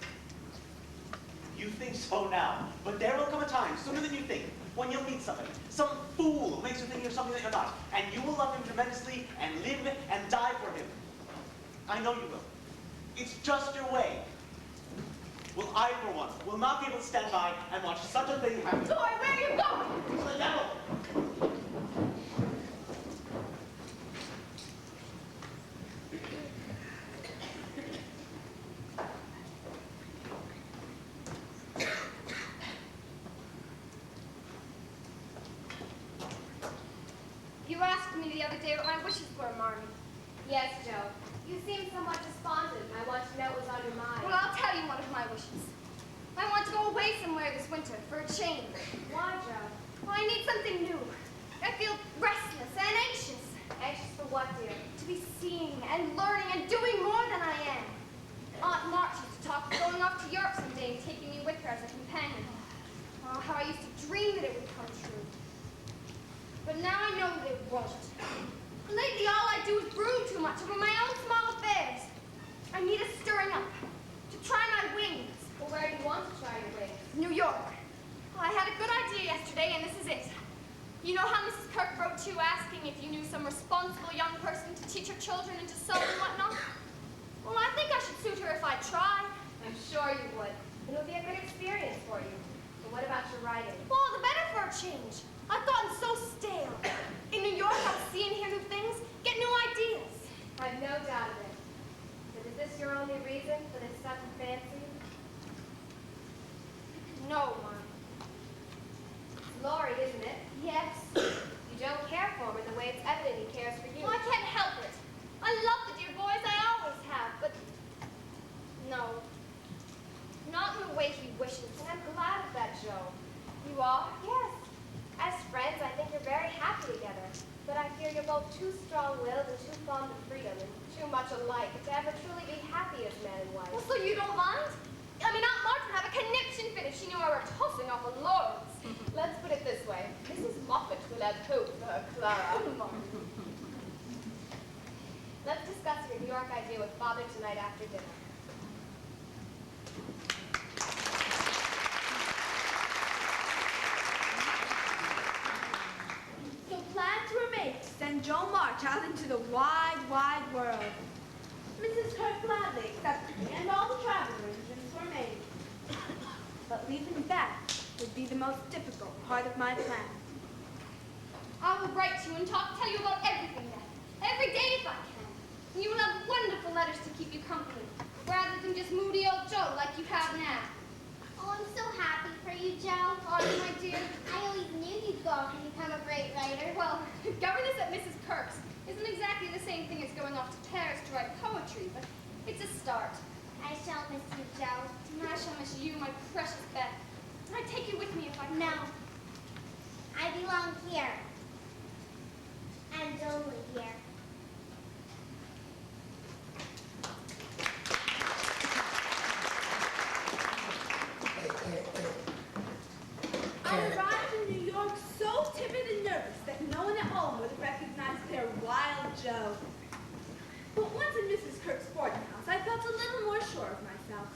You think so now, but there will come a time, sooner than you think, when you'll meet somebody, some fool who makes you think you're something that you're not, and you will love him tremendously and live and die for him. I know you will. It's just your way. Well, I, for one, will not be able to stand by and watch such a thing happen. Boy, where are you going? To the devil! You asked me the other day what my wishes were, Marmy. Yes, Joe. You seem somewhat despondent. I want to know what was on your mind. Well, I'll tell you one of my wishes. I want to go away somewhere this winter for a change. Why, Joe? Well, I need something new. I feel restless and anxious. Anxious for what, dear? To be seeing and learning and doing more than I am. Aunt March used to talk of going off to Europe someday and taking me with her as a companion. Oh, how I used to dream that it would come true. But now I know that it won't. Lately, all I do is brood too much over my own small affairs. I need a stirring up, to try my wings. Well, where do you want to try your wings? New York. Well, I had a good idea yesterday, and this is it. You know how Mrs. Kirk wrote to you asking if you knew some responsible young person to teach her children and to sew and whatnot? Well, I think I should suit her if I try. I'm sure you would. It'll be a good experience for you. But what about your writing? Well, the better for a change. I've gotten so stale. In New York, I'll see and hear new things, get new ideas. I've no doubt of it. But is this your only reason for this sudden fancy? No, Mom. Laurie, isn't it? Yes. You don't care for him in the way it's evident he cares for you. Well, I can't help it. I love the dear boys, I always have, but no. Not in the way he wishes. And I'm glad of that, Joe. You are? Yes. As friends, I think you're very happy together. But I fear you're both too strong-willed and too fond of freedom and too much alike to ever truly be happy as man and wife. Well, so you don't mind? I mean, Aunt March would have a conniption fit if she knew I were tossing off on laurels. Let's put it this way. Mrs. Moffat will have hope for her Clara. Let's discuss your New York idea with Father tonight after dinner. So plans were made to send Joe March out into the wide, wide world. Mrs. Kirk gladly accepted me, and all the travel arrangements were made. But leaving that would be the most difficult part of my plan. I will write to you and tell you about everything then, every day if I can. And you will have wonderful letters to keep you company, rather than just moody old Joe like you have now. Oh, I'm so happy for you, Joe. Oh, my dear. I always knew you'd go off and become a great writer. Well, governess at Mrs. Kirk's isn't exactly the same thing as going off to Paris to write poetry, but it's a start. I shall miss you, Joe. And I shall miss you, my precious Beth. And I'd take you with me if I could. No. I belong here. And only here. I arrived in New York so timid and nervous that no one at home would have recognized their wild Joe. But once in Mrs. Kirk's boarding house, I felt a little more sure of myself.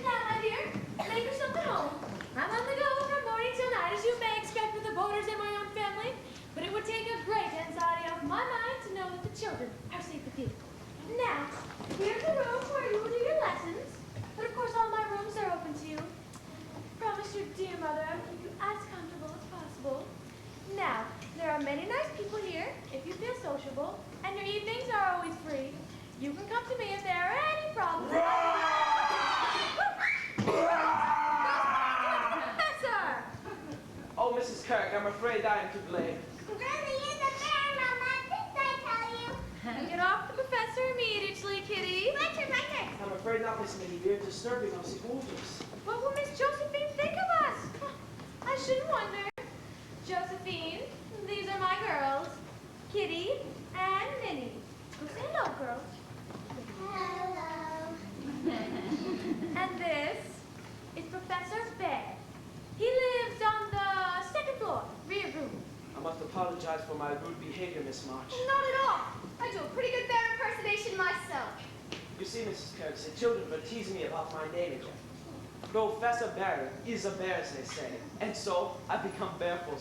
Now, my dear, make yourself at home. I'm on the go from morning till night, as you may expect with the boarders in my own family. But it would take a great anxiety off my mind to know that the children are safe with you. Now, here's the room where you will do your lessons. But of course, all my rooms are open to you. Promise your dear mother I'll keep you as comfortable as possible. Now, there are many nice people here, if you feel sociable, and your evenings are always free. come to me if there are any problems. Professor! Oh, Mrs. Kirk, I'm afraid I am to blame. Really is a bear, Mama. Didn't I tell you? Get off the professor immediately, Kitty. My turn, my turn. I'm afraid not, Miss Minnie. We are disturbing our soldiers. What will Miss Josephine think of us? I shouldn't wonder. Josephine, these are my girls, Kitty and Minnie. Go say hello, girls. Hello. And this is Professor Bear. He lives on the second floor, rear room. I must apologize for my rude behavior, Miss March. Not at all. I do a pretty good bear impersonation myself. You see, Mrs. Kirk, the children were teasing me about my name again. Professor Barry is a bear, as they say, and so I've become bareful.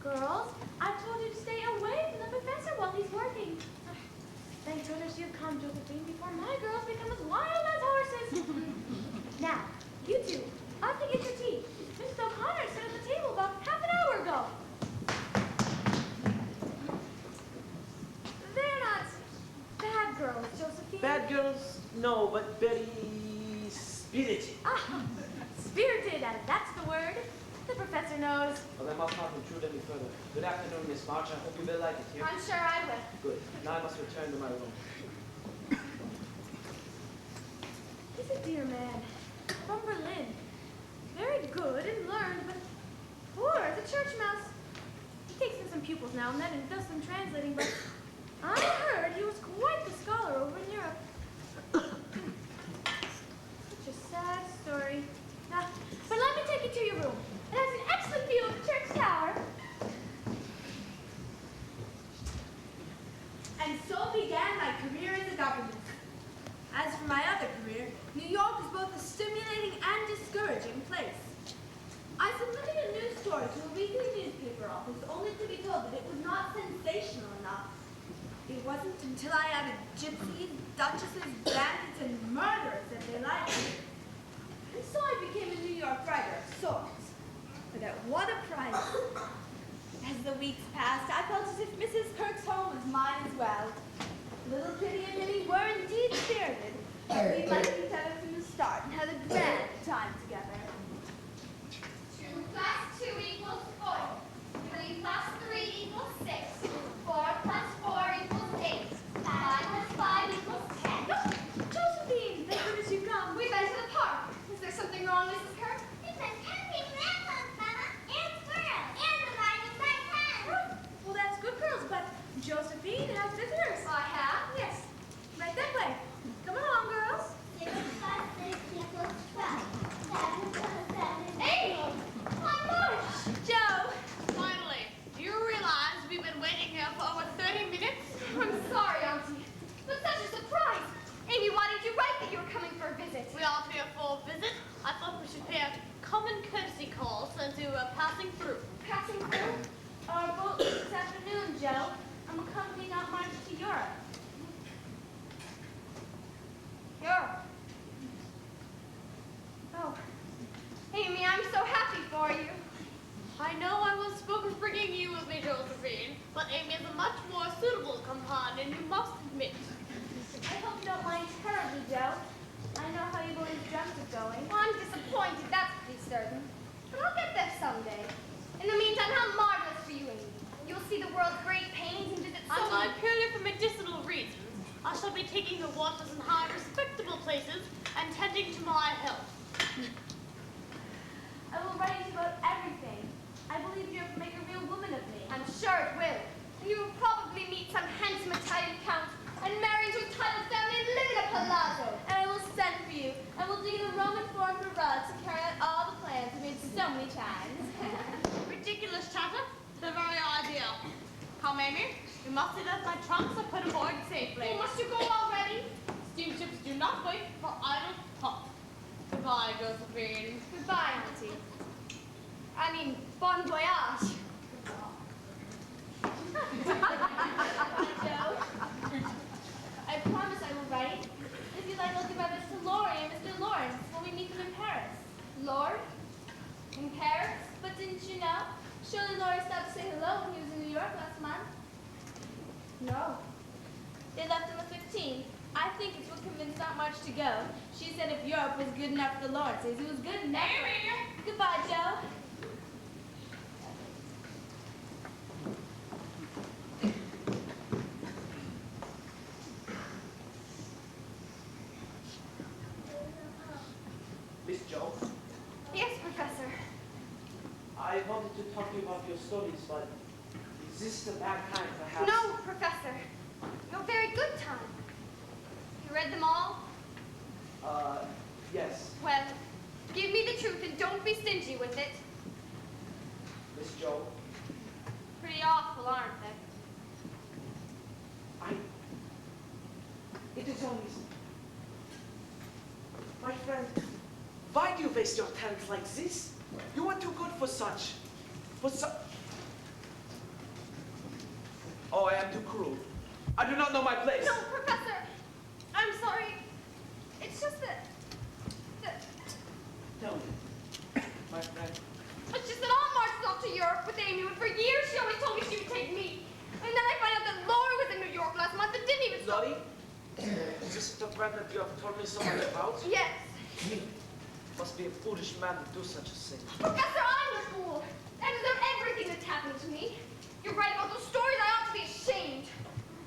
Girls, I told you to stay away from the professor while he's working. Thank goodness you've come, Josephine, before my girls become as wild as horses. Now, you two, off to get your tea. Mrs. O'Connor sat at the table about half an hour ago. They're not bad girls, Josephine. Bad girls? No, but very spirited. Ah, spirited, and that's the word. The professor knows. Well, I must not intrude any further. Good afternoon, Miss March. I hope you will like it here. I'm sure I will. Good. Now I must return to my room. He's a dear man. From Berlin. Very good and learned, but poor as a church mouse. He takes in some pupils now and then and does some translating, but I heard he was quite the scholar over in Europe. Such a sad story. But let me take you to your room. It has an excellent view of the church tower. And so began my career in the government. As for my other career, New York is both a stimulating and discouraging place. I submitted a news story to a weekly newspaper office only to be told that it was not sensational enough. It wasn't until I added gypsies, duchesses, bandits, and murderers that they liked me. And so I became a New York writer of sorts. But at what a price! As the weeks passed, I felt as if Mrs. Kirk's home was mine as well. Little Kitty and Minnie were indeed spirited. We liked each other from the start and had a grand time together. 2 plus 2 equals 4. 3 plus 3 equals 6. 4 plus 4 equals 8. 5 plus 5 equals 10. Josephine, thank goodness you come. We've been to the park. Is there something wrong, Mrs. Kirk? We've been counting rainbows, Mama, and squirrels, and dividing by 10. Well, that's good, girls, but Josephine has visitors. I have. Yes, right that way. Come along, girls. 6 plus 6 equals 12. 7 plus 7 Hey! My gosh! Joe. Finally, do you realize we've been waiting here for over 30 minutes? I'm sorry, Auntie. But such a surprise. Amy, why did you write that you were coming for a visit? We aren't here for a visit. I thought we should pay a common courtesy call since we were passing through. Passing through? Our boat leaves this afternoon, Joe. I'm accompanying Aunt March to Europe. Europe. Oh. Amy, I'm so happy for you. I know I was spoken for bringing you with me, Josephine, but Amy is a much more suitable companion, you must admit. I hope you don't mind terribly, Joe. I know how you believe drums are going. Well, I'm disappointed, that's pretty certain. But I'll get there someday. In the meantime, how marvelous for you, Amy. You'll see the world's great paintings and visit so I'm many... not purely for medicinal reasons. I shall be taking the waters in high, respectable places and tending to my health. I will write you about everything. I believe you'll make a real woman of me. I'm sure it will. You will probably meet some handsome Italian count and marry into a titled family and live in a palazzo. And I will send for you, and we'll dig in a Roman form for rugs to carry out all the plans we made so many times. Ridiculous chatter. The very idea. Come, Amy. You must see that my trunks are put aboard safely. Oh, must you go already? Steamships do not wait for idle talk. Goodbye, Josephine. Goodbye, Auntie. I mean, bon voyage. Joe, I promise I will write. If you like, I'll give my best to Laurie and Mr. Lawrence when we meet them in Paris. Lord? In Paris? But didn't you know? Surely Laurie stopped to say hello when he was in New York last month. No. They left on the 15th. I think it's what convinced Aunt March to go. She said if Europe was good enough for the Lawrences, it was good enough. Goodbye, Joe. Miss Joe, Yes, Professor. I wanted to talk to you about your studies, but is this the bad time, perhaps? No, Professor. No very good time. You read them all? Yes. Well, give me the truth and don't be stingy with it. Miss Joe, Pretty awful, aren't they? It is always... My friend, why do you waste your talent like this? You are too good for such. Oh, I am too cruel. I do not know my place. No, Professor. I'm sorry. It's just that... Tell me, my friend. It's just that Aunt March is off to Europe with Amy, and for years she always told me she would take me. And then I find out that Laura was in New York last month and didn't even... Lottie, is this the friend that you have told me so much about? Yes. Me. Must be a foolish man to do such a thing. Professor, I'm the fool. I deserve everything that's happened to me. You're right about those stories. I ought to be ashamed.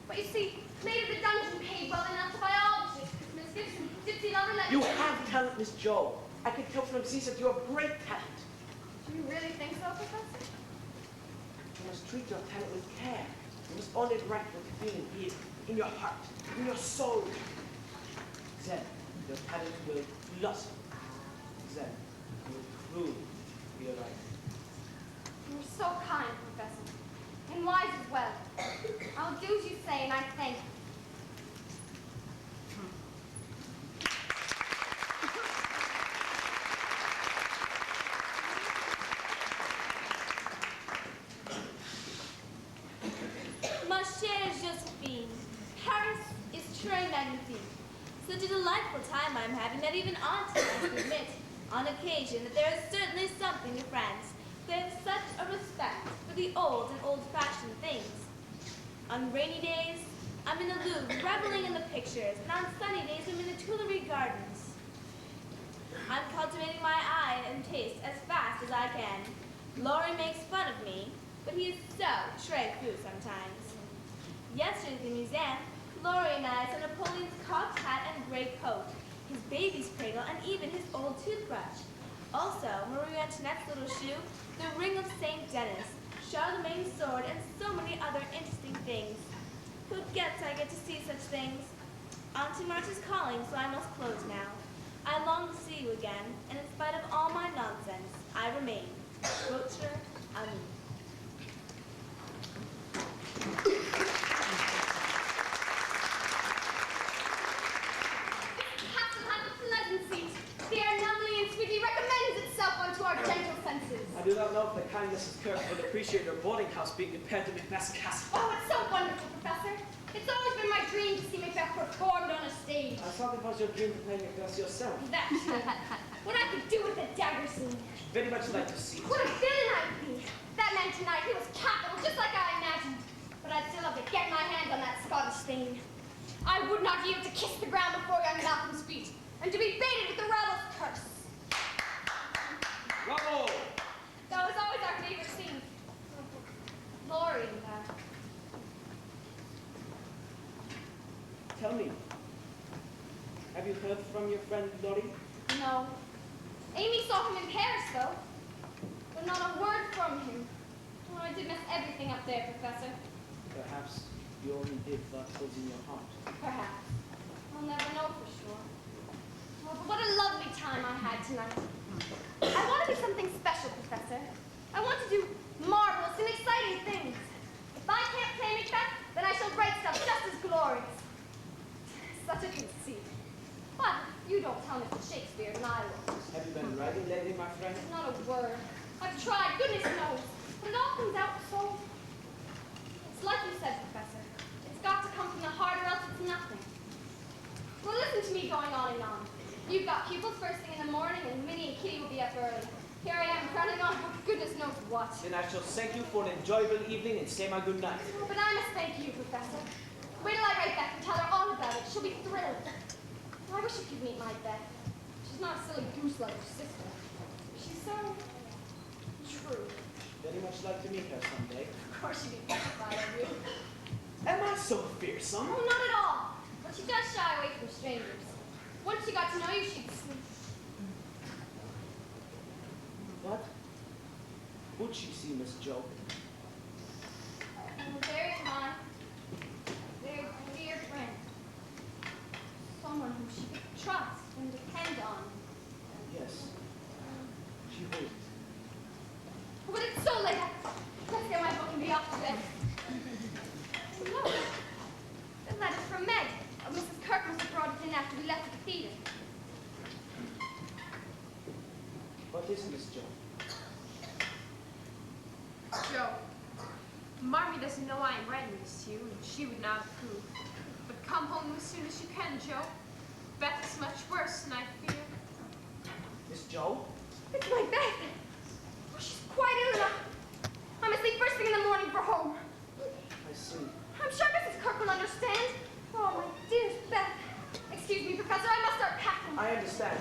But you see, maybe the dungeon paid well enough to buy all the shit Miss Gibson, Gypsy Lover let You me. have talent, Miss Joe. I can tell from these that you have great talent. Do you really think so, Professor? You must treat your talent with care. You must only write what you feel here, in your heart, in your soul. Then your talent will blossom. Then you will truly realize. You're so kind, Professor. And wise as well. I'll do as you say, and I thank you. Ma chère Josephine, Paris is très magnifique. Such a delightful time I'm having that even Auntie has to admit, on occasion, that there is certainly something in France. They have such a respect for the old and old-fashioned things. On rainy days, I'm in the Louvre reveling in the pictures, and on sunny days, I'm in the Tuileries Gardens. I'm cultivating my eye and taste as fast as I can. Laurie makes fun of me, but he is so très fou sometimes. Yesterday at the museum, Laurie and I saw Napoleon's cocked hat and gray coat, his baby's cradle, and even his old toothbrush. Also, Marie Antoinette's little shoe, the ring of St. Denis, Charlemagne's sword, and so many other interesting things. Who gets I get to see such things? Auntie March is calling, so I must close now. I long to see you again, and in spite of all my nonsense, I remain. Votre ami. Castle has a pleasant seat. The air numbly and sweetly recommends itself unto our gentle senses. I do not know if the kind Mrs. Kirk would appreciate your boarding house being compared to Macbeth's castle. Oh, it's so wonderful, Professor. It's always been my dream to see Macbeth performed on a stage. I thought it was your dream to play Macbeth yourself. That, what I could do with the dagger scene. Very much like to see. What a villain I'd be. That man tonight, he was capital, just like I imagined. But I'd still have to get my hands on that Scottish thing. I would not yield to kiss the ground before young Malcolm's feet, and to be baited with the rabble's curse. Bravo! That was always our favorite scene. Laurie and that. Tell me, have you heard from your friend Lottie? No. Amy saw him in Paris, though. But not a word from him. Oh, I did mess everything up there, Professor. Perhaps you only did what was in your heart. Perhaps. I'll never know for sure. Oh, but what a lovely time I had tonight. I want to do something special, Professor. I want to do marvelous and exciting things. If I can't play Macbeth, then I shall write stuff just as glorious. Such a conceit. But you don't tell Mr. Shakespeare, and I will. Have you been writing lately, my friend? Not a word. I've tried, goodness knows. But it all comes out so... It's like you said, Professor. It's got to come from the heart or else it's nothing. Well, listen to me going on and on. You've got pupils first thing in the morning, and Minnie and Kitty will be up early. Here I am, running on for goodness knows what. Then I shall thank you for an enjoyable evening and say my good night. Oh, but I must thank you, Professor. Wait till I write Beth and tell her all about it. She'll be thrilled. I wish you could meet my Beth. She's not a silly goose like her sister. She's so true. Very much like to meet her someday. Of course she'd be petrified of you. Am I so fearsome? Oh, not at all. But she does shy away from strangers. Once she got to know you, she'd sleep. What would she see, Miss Jo? Very kind, very dear friend. Someone whom she could trust and depend on. Yes, she would. But it's so late. Let's get my book and be off to bed. No. The letter from Meg. Mrs. Kirk must have brought it in after we left the theater. What is it, Miss Jo? Joe, Marmee doesn't know I am writing this to you, and she would not approve. But come home as soon as you can, Joe. Beth is much worse than I fear. Miss Jo? It's my Beth. Oh, she's quite ill enough. I must leave first thing in the morning for home. I see. I'm sure Mrs. Kirk will understand. Oh, my dearest Beth. Excuse me, Professor, I must start packing. I understand.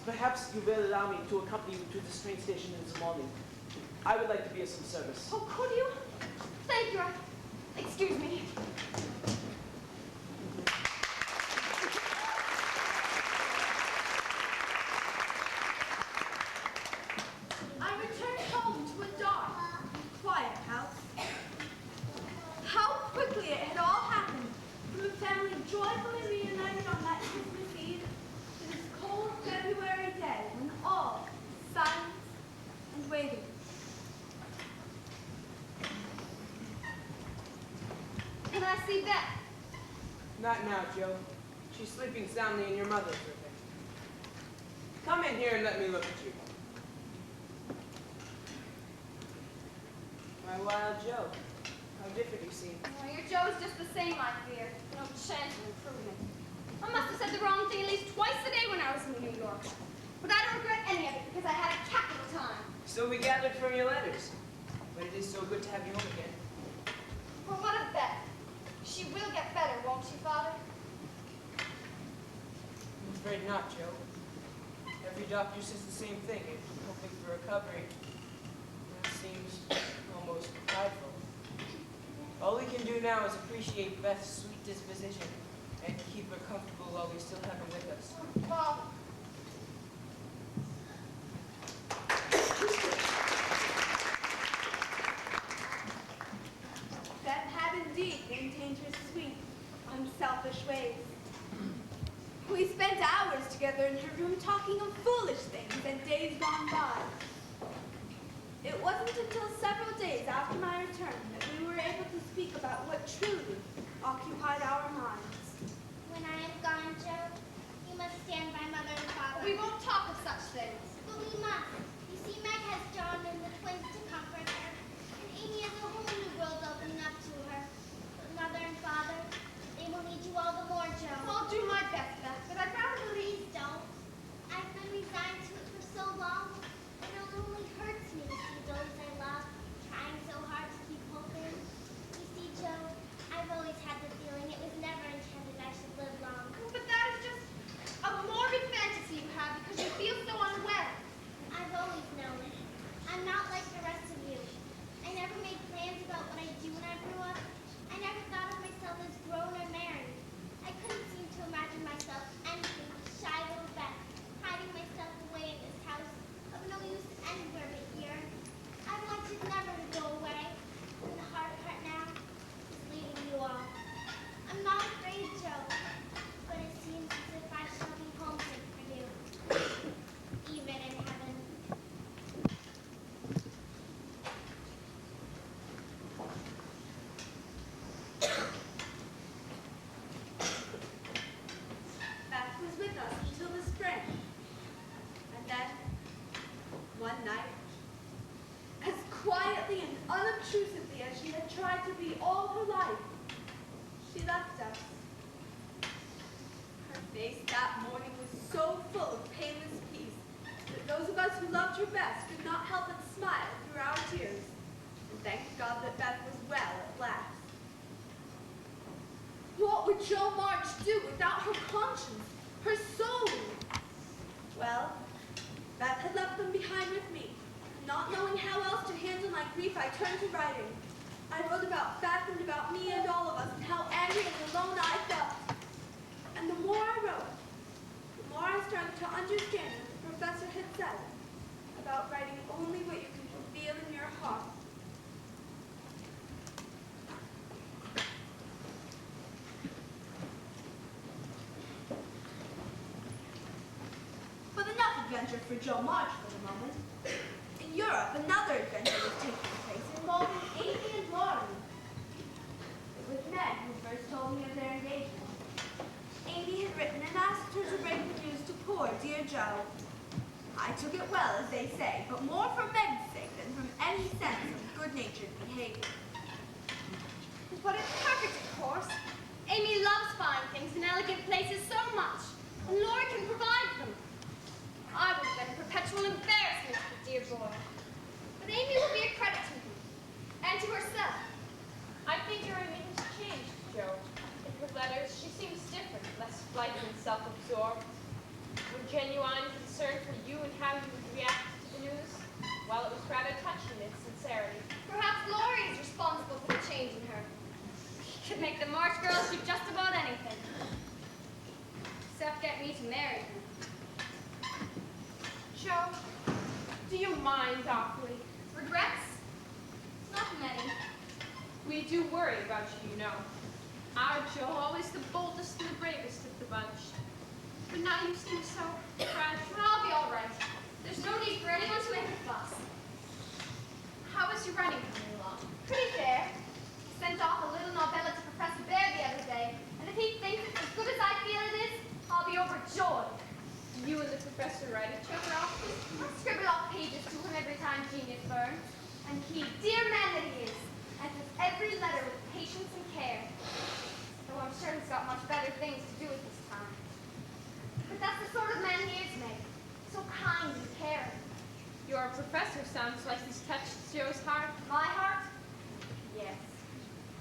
Perhaps you will allow me to accompany you to the train station in the morning. I would like to be of some service. Oh, could you? Thank you. Excuse me. I returned home to a dark, quiet house. How quickly it had all happened, from a family joyfully reunited on that Christmas Eve to this cold February day when all is silence and waiting. Can I see Beth? Not now, Joe. She's sleeping soundly in your mother's room. Come in here and let me look at you. My wild Joe. How different you seem. Well, your Joe's just the same, I fear. No chance of improvement. I must have said the wrong thing at least twice a day when I was in New York. But I don't regret any of it because I had a capital time. So we gathered from your letters. But it is so good to have you home again. Well, what of Beth? She will get better, won't she, Father? I'm afraid not, Joe. Every doctor says the same thing, hoping for recovery. It seems almost prideful. All we can do now is appreciate Beth's sweet disposition and keep her comfortable while we still have her with us. Father. Beth had indeed maintained her sweet, unselfish ways. We spent hours together in her room talking of foolish things and days gone by. It wasn't until several days after my return that we were able to speak about what truly occupied our minds. When I am gone, Joe, you must stand by Mother and Father. We won't talk of such things. But we must. You see, Meg has John and the twins to comfort her, and Amy has a whole new world opening up to her. But Mother and Father, they will need you all the more, Joe. I'll do my best, Beth, but I'd rather Please don't. I've been resigned to it for so long, and it only hurts me to see those I love trying so hard to keep hoping. You see, Joe, I've always had the feeling it was never intended I should live long. But that is just a morbid fantasy you have because you feel so unwell. I've always known it. I'm not like the rest of you. I never made plans about what I'd do when I grew up. I never thought of myself as grown or married. I couldn't seem to imagine myself anything but shy little Beth, hiding myself away in this house, of no use anywhere but here. I wanted never to go away, and the hard part now is leaving you all. I'm not afraid, Joe, but it seems as if I shall be homesick for you, even in heaven. Beth was with us until the spring. And then, one night, as quietly and unobtrusively as she had tried to be all her life, she left us. Her face that morning was so full of painless peace that those of us who loved her best could not help but smile through our tears, and thank God that Beth was well at last. What Jo March do without her conscience, her soul? Well, Beth had left them behind with me. Not knowing how else to handle my grief, I turned to writing. I wrote about Beth and about me and all of us and how angry and alone I felt. And the more I wrote, the more I started to understand what the professor had said about writing only what you can feel in your heart. But enough adventure for Jo March for the moment. In Europe, another adventure was taking place involving Amy and Laurie. It was Meg who first told me of their engagement. Amy had written and asked her to break the news to poor dear Jo. I took it well, as they say, but more for Meg's sake than from any sense of good-natured behavior. But it's perfect, of course. Amy loves fine things and elegant places so much, and Laurie can provide them. I would have been a perpetual embarrassment to the dear boy. But Amy will be a credit to him, and to herself. I think your Amy has changed, Jo. In her letters, she seems different, less flighty and self-absorbed. More genuine concern for you and how you would react to the news, while it was rather touching in its sincerity. Perhaps Laurie is responsible for the change in her. She could make the March girls do just about anything. Except get me to marry her. Jo, do you mind awfully? Regrets? Not many. We do worry about you, you know. Our Jo, always the boldest and the bravest of the bunch. But now you seem so fragile. I'll be all right. There's no need for anyone to make a fuss. How is your writing coming along? Pretty fair. Sent off a little novella to Professor Bear the other day, and if he thinks it's as good as I feel it is, I'll be overjoyed. You and the professor write each other off? I'll scribble off pages to him every time genius burns. And he, dear man that he is, answers every letter with patience and care. Though I'm sure he's got much better things to do with his time. But that's the sort of man he is, Meg. So kind and caring. Your professor sounds like he's touched Jo's heart. My heart? Yes.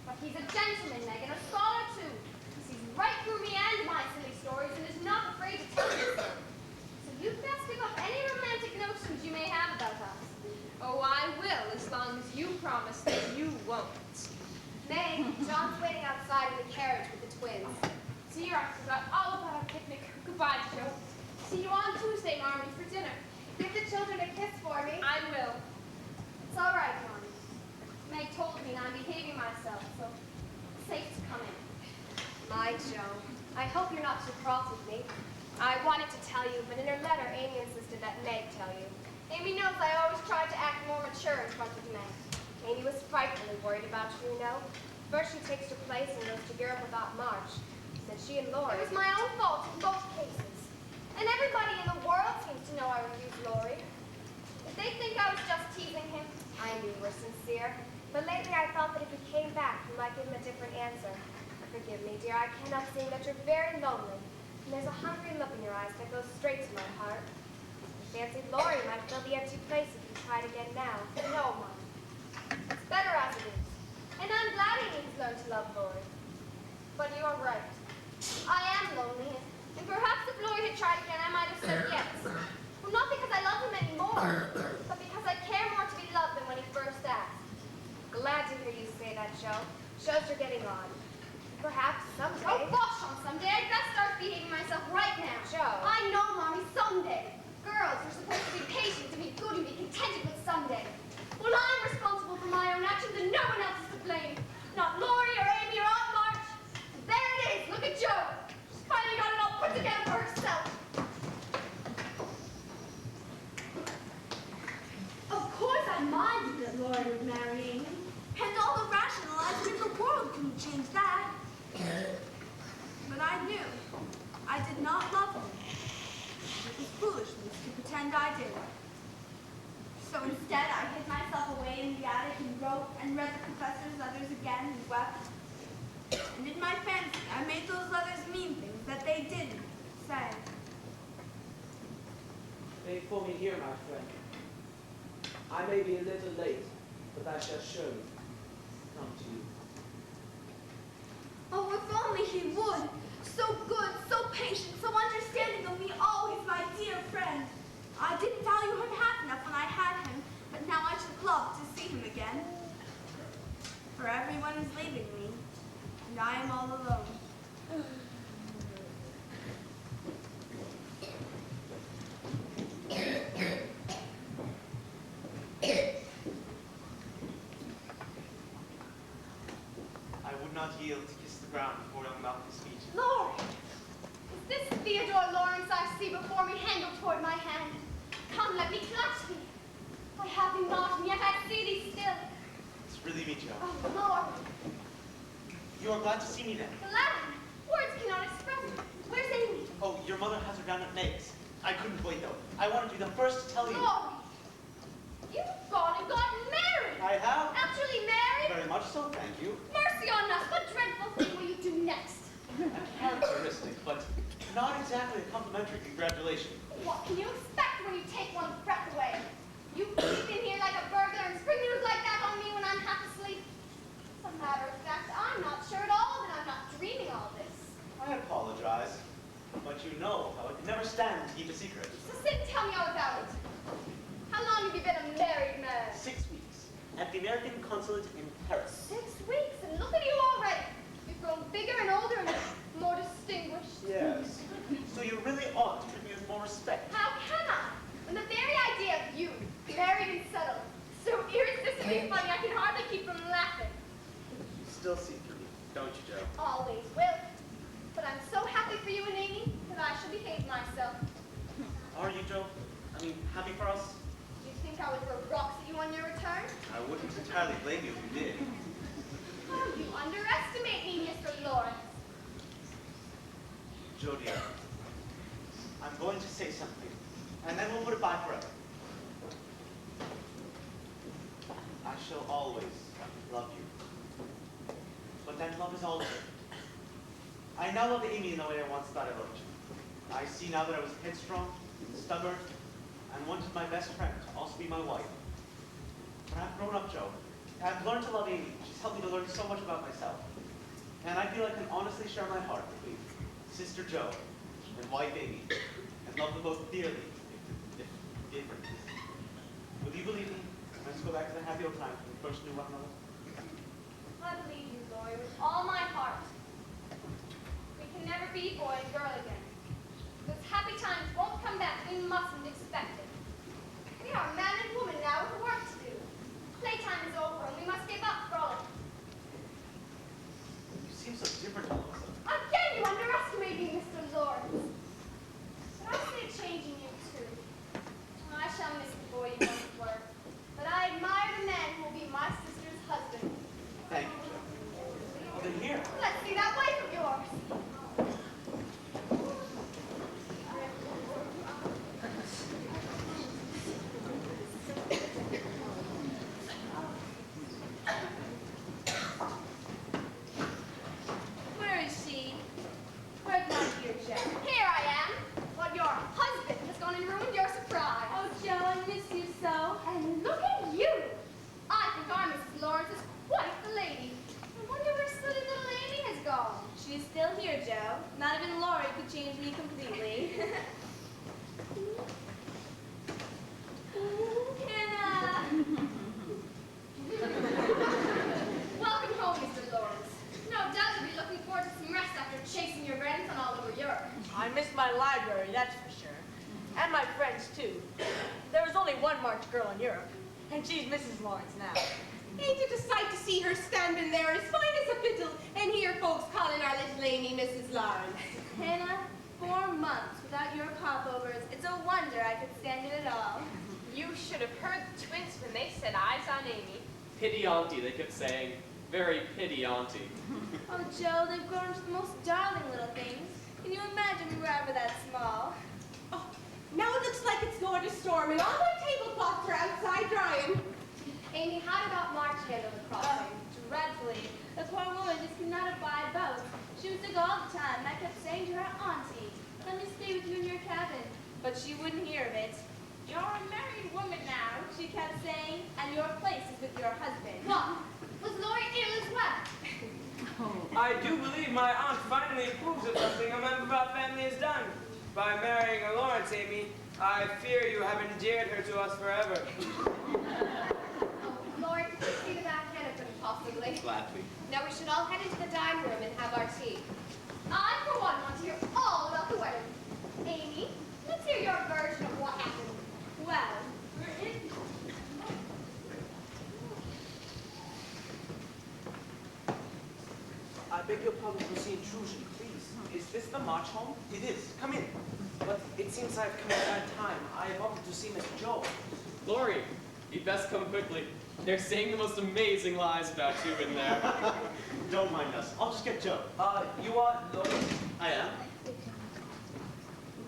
But he's a gentleman, Meg, and a scholar too. He sees right through me and my silly stories and is not afraid to tell me so. So you best give up any romantic notions you may have about us. Oh, I will, as long as you promise that you won't. Meg, John's waiting outside in the carriage with the twins. Dear, I forgot all about our picnic. Goodbye, Jo. See you on Tuesday, Marmy, for dinner. Give the children a kiss for me. I will. It's all right, Mommy. Meg told me I'm behaving myself, so it's safe to come in. My Jo, I hope you're not too cross with me. I wanted to tell you, but in her letter, Amy insisted that Meg tell you. Amy knows I always try to act more mature in front of Meg. Amy was frightfully worried about you, you know. First she takes her place and goes to Europe without March. Said she and Laurie. It was my own fault in both cases. And everybody in the world seems to know I refused Laurie. If they think I was just teasing him, I knew you were sincere. But lately I felt that if he came back, you might give him a different answer. Forgive me, dear, I cannot see that you're very lonely. And there's a hungry look in your eyes that goes straight to my heart. I fancied Laurie might fill the empty place if you tried again now. no, Mom. It's better as it is. And I'm glad he needs to learn to love Laurie. But you're right. I am lonely, and perhaps if Laurie had tried again, I might have said yes. Well, not because I love him anymore, but because I care more to be loved than when he first asked. Glad to hear you say that, Jo. Shows you're getting on. Perhaps someday. Oh, gosh, on someday. I'd best start behaving myself right now. Jo. I know, Mommy, someday. Girls are supposed to be patient, to be good, and be contented with someday. Well, I'm responsible for my own actions, and no one else is to blame. Not Laurie or Amy or Aunt March. There it is. Look at Jo. She's finally got it all put together for herself. Of course I minded that Laurie would marry Amy. And all the rationalizing in the world couldn't change that. But I knew I did not love him. It was foolishness to pretend I did. So instead, I hid myself away in the attic and wrote and read the professor's letters again and wept. And in my fancy, I made those letters mean things that they didn't say. Wait for me here, my friend. I may be a little late, but I shall surely come to you. Oh, if only he would. for everyone is leaving me, and I am all alone. I would not yield to kiss the ground before young Malcolm's speech. Lord, is this Theodore Lawrence I see before me, handle toward my hand? Come, let me clutch thee. I have thee not, and yet I see thee still. It's really me, Joe. Oh, Lord, You are glad to see me then? glad. Words cannot express it. Where's Amy? Oh, your mother has her down at Meg's. I couldn't wait though. I wanted to be the first to tell you. Lord, you've gone and gotten married. I have. Actually married? Very much so, thank you. Mercy on us, what dreadful thing will you do next? A characteristic, but not exactly a complimentary congratulation. What can you expect when you take one's breath away? You creep in here like a burglar and spring news like that on me when I'm half asleep. As a matter of fact, I'm not sure at all that I'm not dreaming all this. I apologize, but you know how I could never stand to keep a secret. So sit and tell me all about it. How long have you been a married man? 6 weeks at the American consulate in Paris. 6 weeks, and look at you already. You've grown bigger and older and more distinguished. Yes. So you really ought to treat me with more respect. How can I? When the very idea of you, married and settled, so irresistibly funny I can hardly keep from laughing. You still see through me, don't you, Joe? Always will. But I'm so happy for you and Amy that I shall behave myself. Are you, Joe? I mean, happy for us? Do you think I would throw rocks at you on your return? I wouldn't entirely blame you if you did. Oh, you underestimate me, Mr. Lawrence. Joe, dear, I'm going to say something, and then we'll put it by forever. I shall always love you. But that love is all. I now love Amy in the way I once thought I loved you. I see now that I was headstrong, stubborn, and wanted my best friend to also be my wife. But I've grown up, Joe. I've learned to love Amy. She's helped me to learn so much about myself. And I feel I can honestly share my heart between Sister Joe and wife Amy, and love them both dearly, if different. Will you believe me? Let's go back to the happy old times when we first knew one another. I believe you, Lawyer, with all my heart. We can never be boy and girl again. Those happy times won't come back. We mustn't expect it. We are man and woman now with work to do. Playtime is over and we must give up frolic. You seem so different all of a sudden. Again, you underestimate me, Mr. Lawrence. But I say changing you too. I shall miss the boy you once were. But I admire the man who will be my sister's husband. Thank you, Joe. Oh, they're here. Let's see that wife of yours. Where is she? Where's my dear Joe? Here I am. What your husband has gone and ruined your surprise. Oh, Joe, I miss you so. And look at you. I think our Mrs. Lawrence is quite the lady. I wonder where silly little Amy has gone. She's still here, Joe. Not even Lori could change me completely. Hannah! Welcome home, Mr. Lawrence. No doubt you'll be looking forward to some rest after chasing your grandson all over Europe. I miss my library, that's for sure. And my friends, too. There was only one March girl in Europe, and she's Mrs. Lawrence now. Ain't it a sight to see her standing there as fine as a fiddle and hear folks calling our little Amy Mrs. Lawrence? Hannah, 4 months without your popovers. It's a wonder I could stand it at all. You should have heard the twins when they set eyes on Amy. Pity auntie, they kept saying. Very pity auntie. Oh, Joe, they've grown into the most darling little things. Can you imagine we were ever that small? Oh, now it looks like it's going to storm and all my tablecloths are outside drying. Amy, how did Aunt March handle the crossing? Dreadfully. The poor woman just could not abide both. She was sick all the time, and I kept saying to her, Auntie, let me stay with you in your cabin. But she wouldn't hear of it. You're a married woman now, she kept saying, and your place is with your husband. What? Was Lori ill as well? I do believe my aunt finally approves of something a member of our family has done. By marrying a Lawrence, Amy, I fear you have endeared her to us forever. Lord, see the back end couldn't possibly lovely. Gladly. Now we should all head into the dining room and have our tea. I, for one, want to hear all about the wedding. Amy, let's hear your version of what happened. Well, we're in. I beg your pardon for the intrusion, please. Is this the march home? It is. Come in. But it seems I've come at a bad time. I wanted to see Mr. Joe. Glory, you'd best come quickly. They're saying the most amazing lies about you in there. Don't mind us. I'll just get Joe. You are Lloyd. I am. You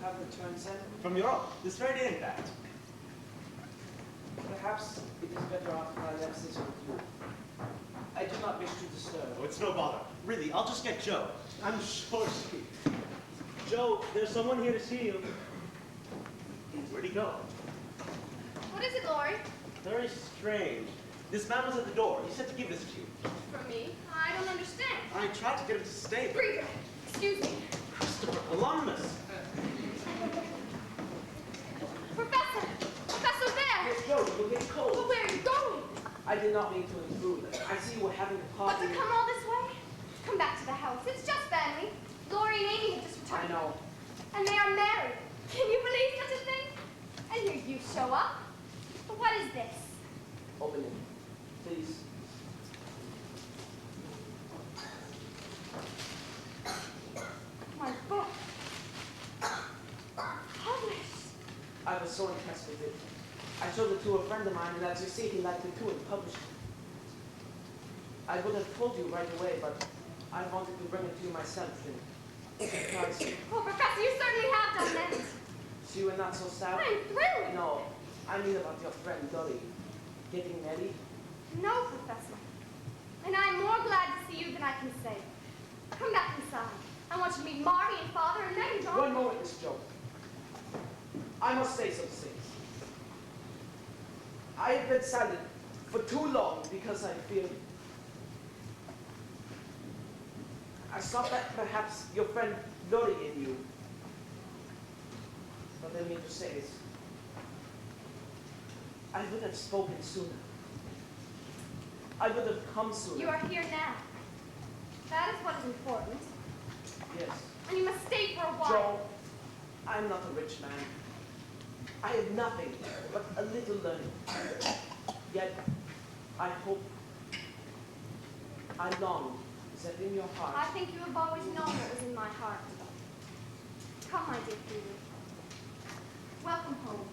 have returned, sir? From Europe. This very day, in fact. Perhaps it is better after I left this with you. I do not wish to disturb. Oh, it's no bother. Really, I'll just get Joe. I'm sure she... Joe, there's someone here to see you. Where'd he go? What is it, Lori? Very strange. This man was at the door. He said to give this to you. From me? I don't understand. I tried to get him to stay, but... Freedmen, excuse me. Christopher Columbus! Professor! Professor there! Yes, Joe, you're getting cold. But where are you going? I did not mean to intrude. I see you were having a But party. to come all this way? Come back to the house. It's just family. Lori and Amy have just returned. I know. And they are married. Can you believe such a thing? And here you show up. But what is this? Open it, please. My book. Published. I was so impressed with it. I showed it to a friend of mine, and as you see, he liked it too and published it. I would have told you right away, but I wanted to bring it to you myself and surprise you. Oh, Professor, you certainly have done that. So you were not so sad? I'm thrilled. No, I mean about your friend Dolly getting married. No, Professor. And I'm more glad to see you than I can say. Come back inside. I want you to meet Marty and Father and then John. One moment, Miss Joe. I must say some things. I have been silent for too long because I feel... I thought that perhaps your friend Lori in you. What I mean to say is, I would have spoken sooner. I would have come sooner. You are here now. That is what is important. Yes. And you must stay for a while. Joe, I'm not a rich man. I have nothing but a little learning. Yet, I hope, I long that in your heart. I think you have always known what was in my heart. Come, my dear Peter. Welcome home.